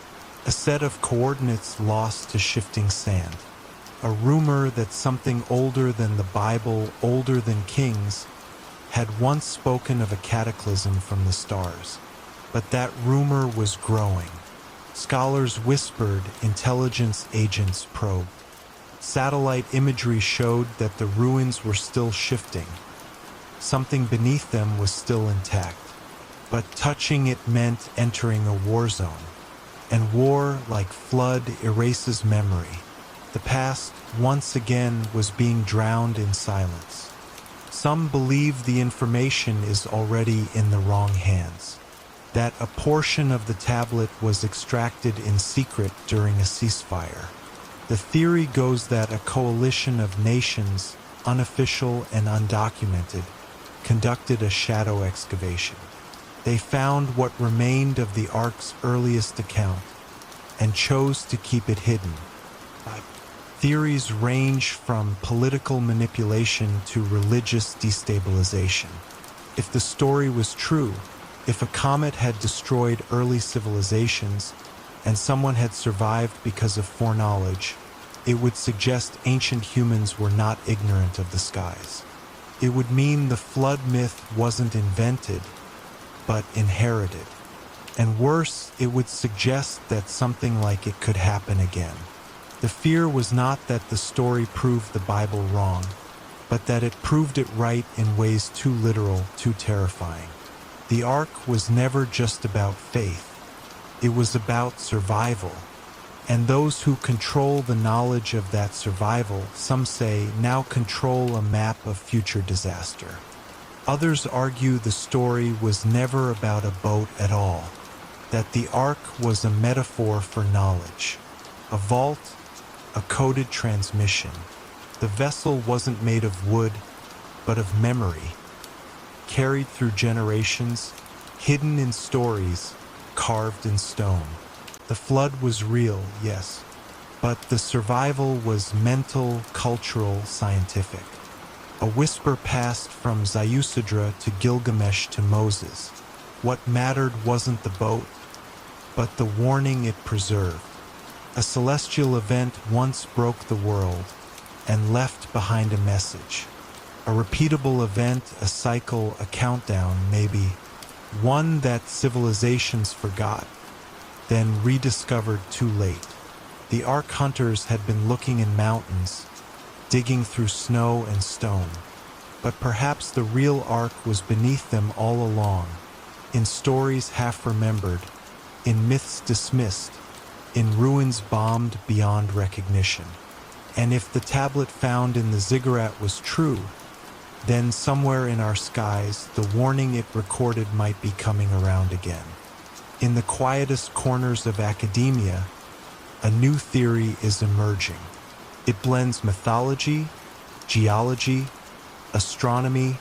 A set of coordinates lost to shifting sand. A rumor that something older than the Bible, older than kings, had once spoken of a cataclysm from the stars. But that rumor was growing. Scholars whispered, intelligence agents probed. Satellite imagery showed that the ruins were still shifting. Something beneath them was still intact. But touching it meant entering a war zone. and war, like flood, erases memory. The past, once again, was being drowned in silence. Some believe the information is already in the wrong hands, that a portion of the tablet was extracted in secret during a ceasefire. The theory goes that a coalition of nations, unofficial and undocumented, conducted a shadow excavation. They found what remained of the Ark's earliest account and chose to keep it hidden. Theories range from political manipulation to religious destabilization. If the story was true, if a comet had destroyed early civilizations and someone had survived because of foreknowledge, it would suggest ancient humans were not ignorant of the skies. It would mean the flood myth wasn't invented, but inherited. And worse, it would suggest that something like it could happen again. The fear was not that the story proved the Bible wrong, but that it proved it right in ways too literal, too terrifying. The Ark was never just about faith. It was about survival. And those who control the knowledge of that survival, some say, now control a map of future disaster. Others argue the story was never about a boat at all, that the Ark was a metaphor for knowledge, a vault, a coded transmission. The vessel wasn't made of wood, but of memory, carried through generations, hidden in stories, carved in stone. The flood was real, yes, but the survival was mental, cultural, scientific. A whisper passed from Ziusudra to Gilgamesh to Moses. What mattered wasn't the boat, but the warning it preserved. A celestial event once broke the world and left behind a message. A repeatable event, a cycle, a countdown, maybe. One that civilizations forgot, then rediscovered too late. The Ark Hunters had been looking in mountains, digging through snow and stone. But perhaps the real Ark was beneath them all along, in stories half-remembered, in myths dismissed, in ruins bombed beyond recognition. And if the tablet found in the ziggurat was true, then somewhere in our skies, the warning it recorded might be coming around again. In the quietest corners of academia, a new theory is emerging. It blends mythology, geology, astronomy,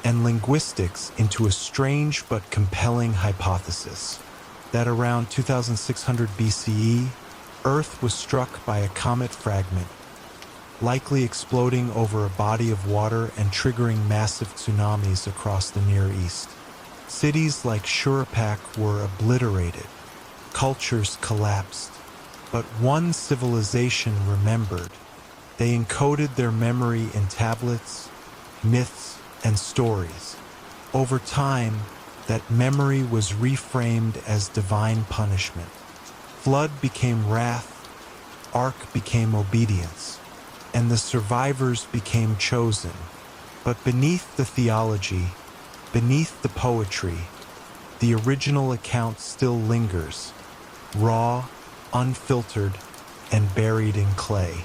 and linguistics into a strange but compelling hypothesis that around 2600 BCE, Earth was struck by a comet fragment, likely exploding over a body of water and triggering massive tsunamis across the Near East. Cities like Shuruppak were obliterated, cultures collapsed, but one civilization remembered. They encoded their memory in tablets, myths, and stories. Over time, that memory was reframed as divine punishment. Flood became wrath, Ark became obedience, and the survivors became chosen. But beneath the theology, beneath the poetry, the original account still lingers, raw, unfiltered, and buried in clay.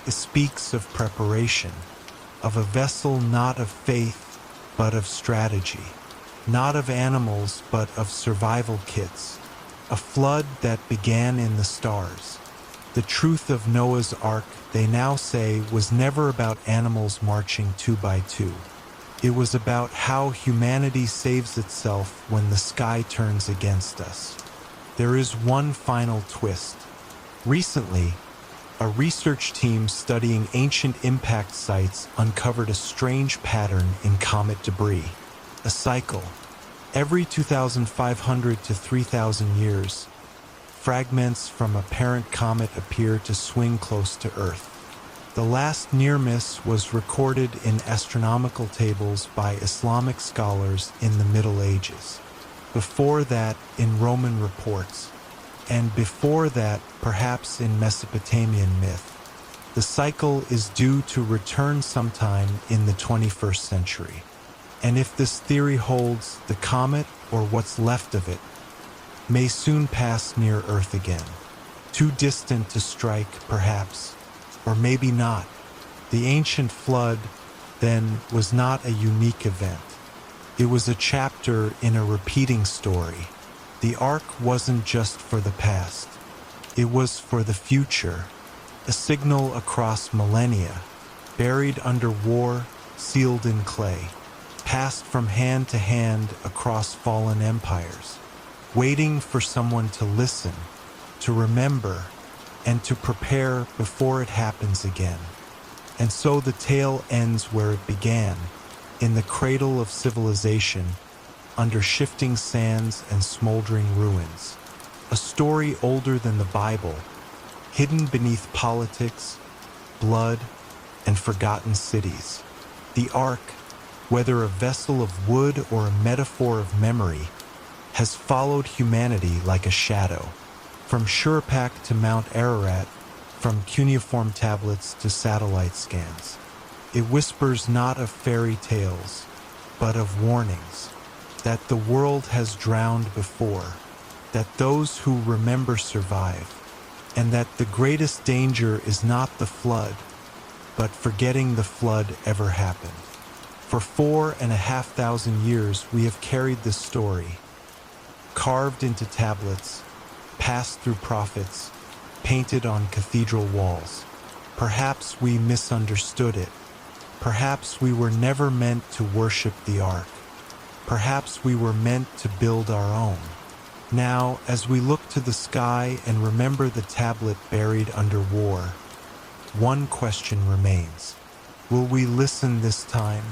It speaks of preparation, of a vessel not of faith, but of strategy, not of animals, but of survival kits, a flood that began in the stars. The truth of Noah's Ark, they now say, was never about animals marching 2 by 2. It was about how humanity saves itself when the sky turns against us. There is one final twist. Recently, a research team studying ancient impact sites uncovered a strange pattern in comet debris, a cycle. Every 2,500 to 3,000 years, fragments from a parent comet appear to swing close to Earth. The last near miss was recorded in astronomical tables by Islamic scholars in the Middle Ages. Before that, in Roman reports. And before that, perhaps in Mesopotamian myth. The cycle is due to return sometime in the 21st century. And if this theory holds, the comet, or what's left of it, may soon pass near Earth again. Too distant to strike, perhaps, or maybe not. The ancient flood, then, was not a unique event. It was a chapter in a repeating story. The Ark wasn't just for the past. It was for the future, a signal across millennia, buried under war, sealed in clay, passed from hand to hand across fallen empires, waiting for someone to listen, to remember, and to prepare before it happens again. And so the tale ends where it began, in the cradle of civilization, under shifting sands and smoldering ruins. A story older than the Bible, hidden beneath politics, blood, and forgotten cities. The Ark, whether a vessel of wood or a metaphor of memory, has followed humanity like a shadow, from Shuruppak to Mount Ararat, from cuneiform tablets to satellite scans. It whispers not of fairy tales, but of warnings, that the world has drowned before, that those who remember survive, and that the greatest danger is not the flood, but forgetting the flood ever happened. For 4,500 years we have carried this story, carved into tablets, passed through prophets, painted on cathedral walls. Perhaps we misunderstood it. Perhaps we were never meant to worship the Ark. Perhaps we were meant to build our own. Now, as we look to the sky and remember the tablet buried under war, one question remains. Will we listen this time?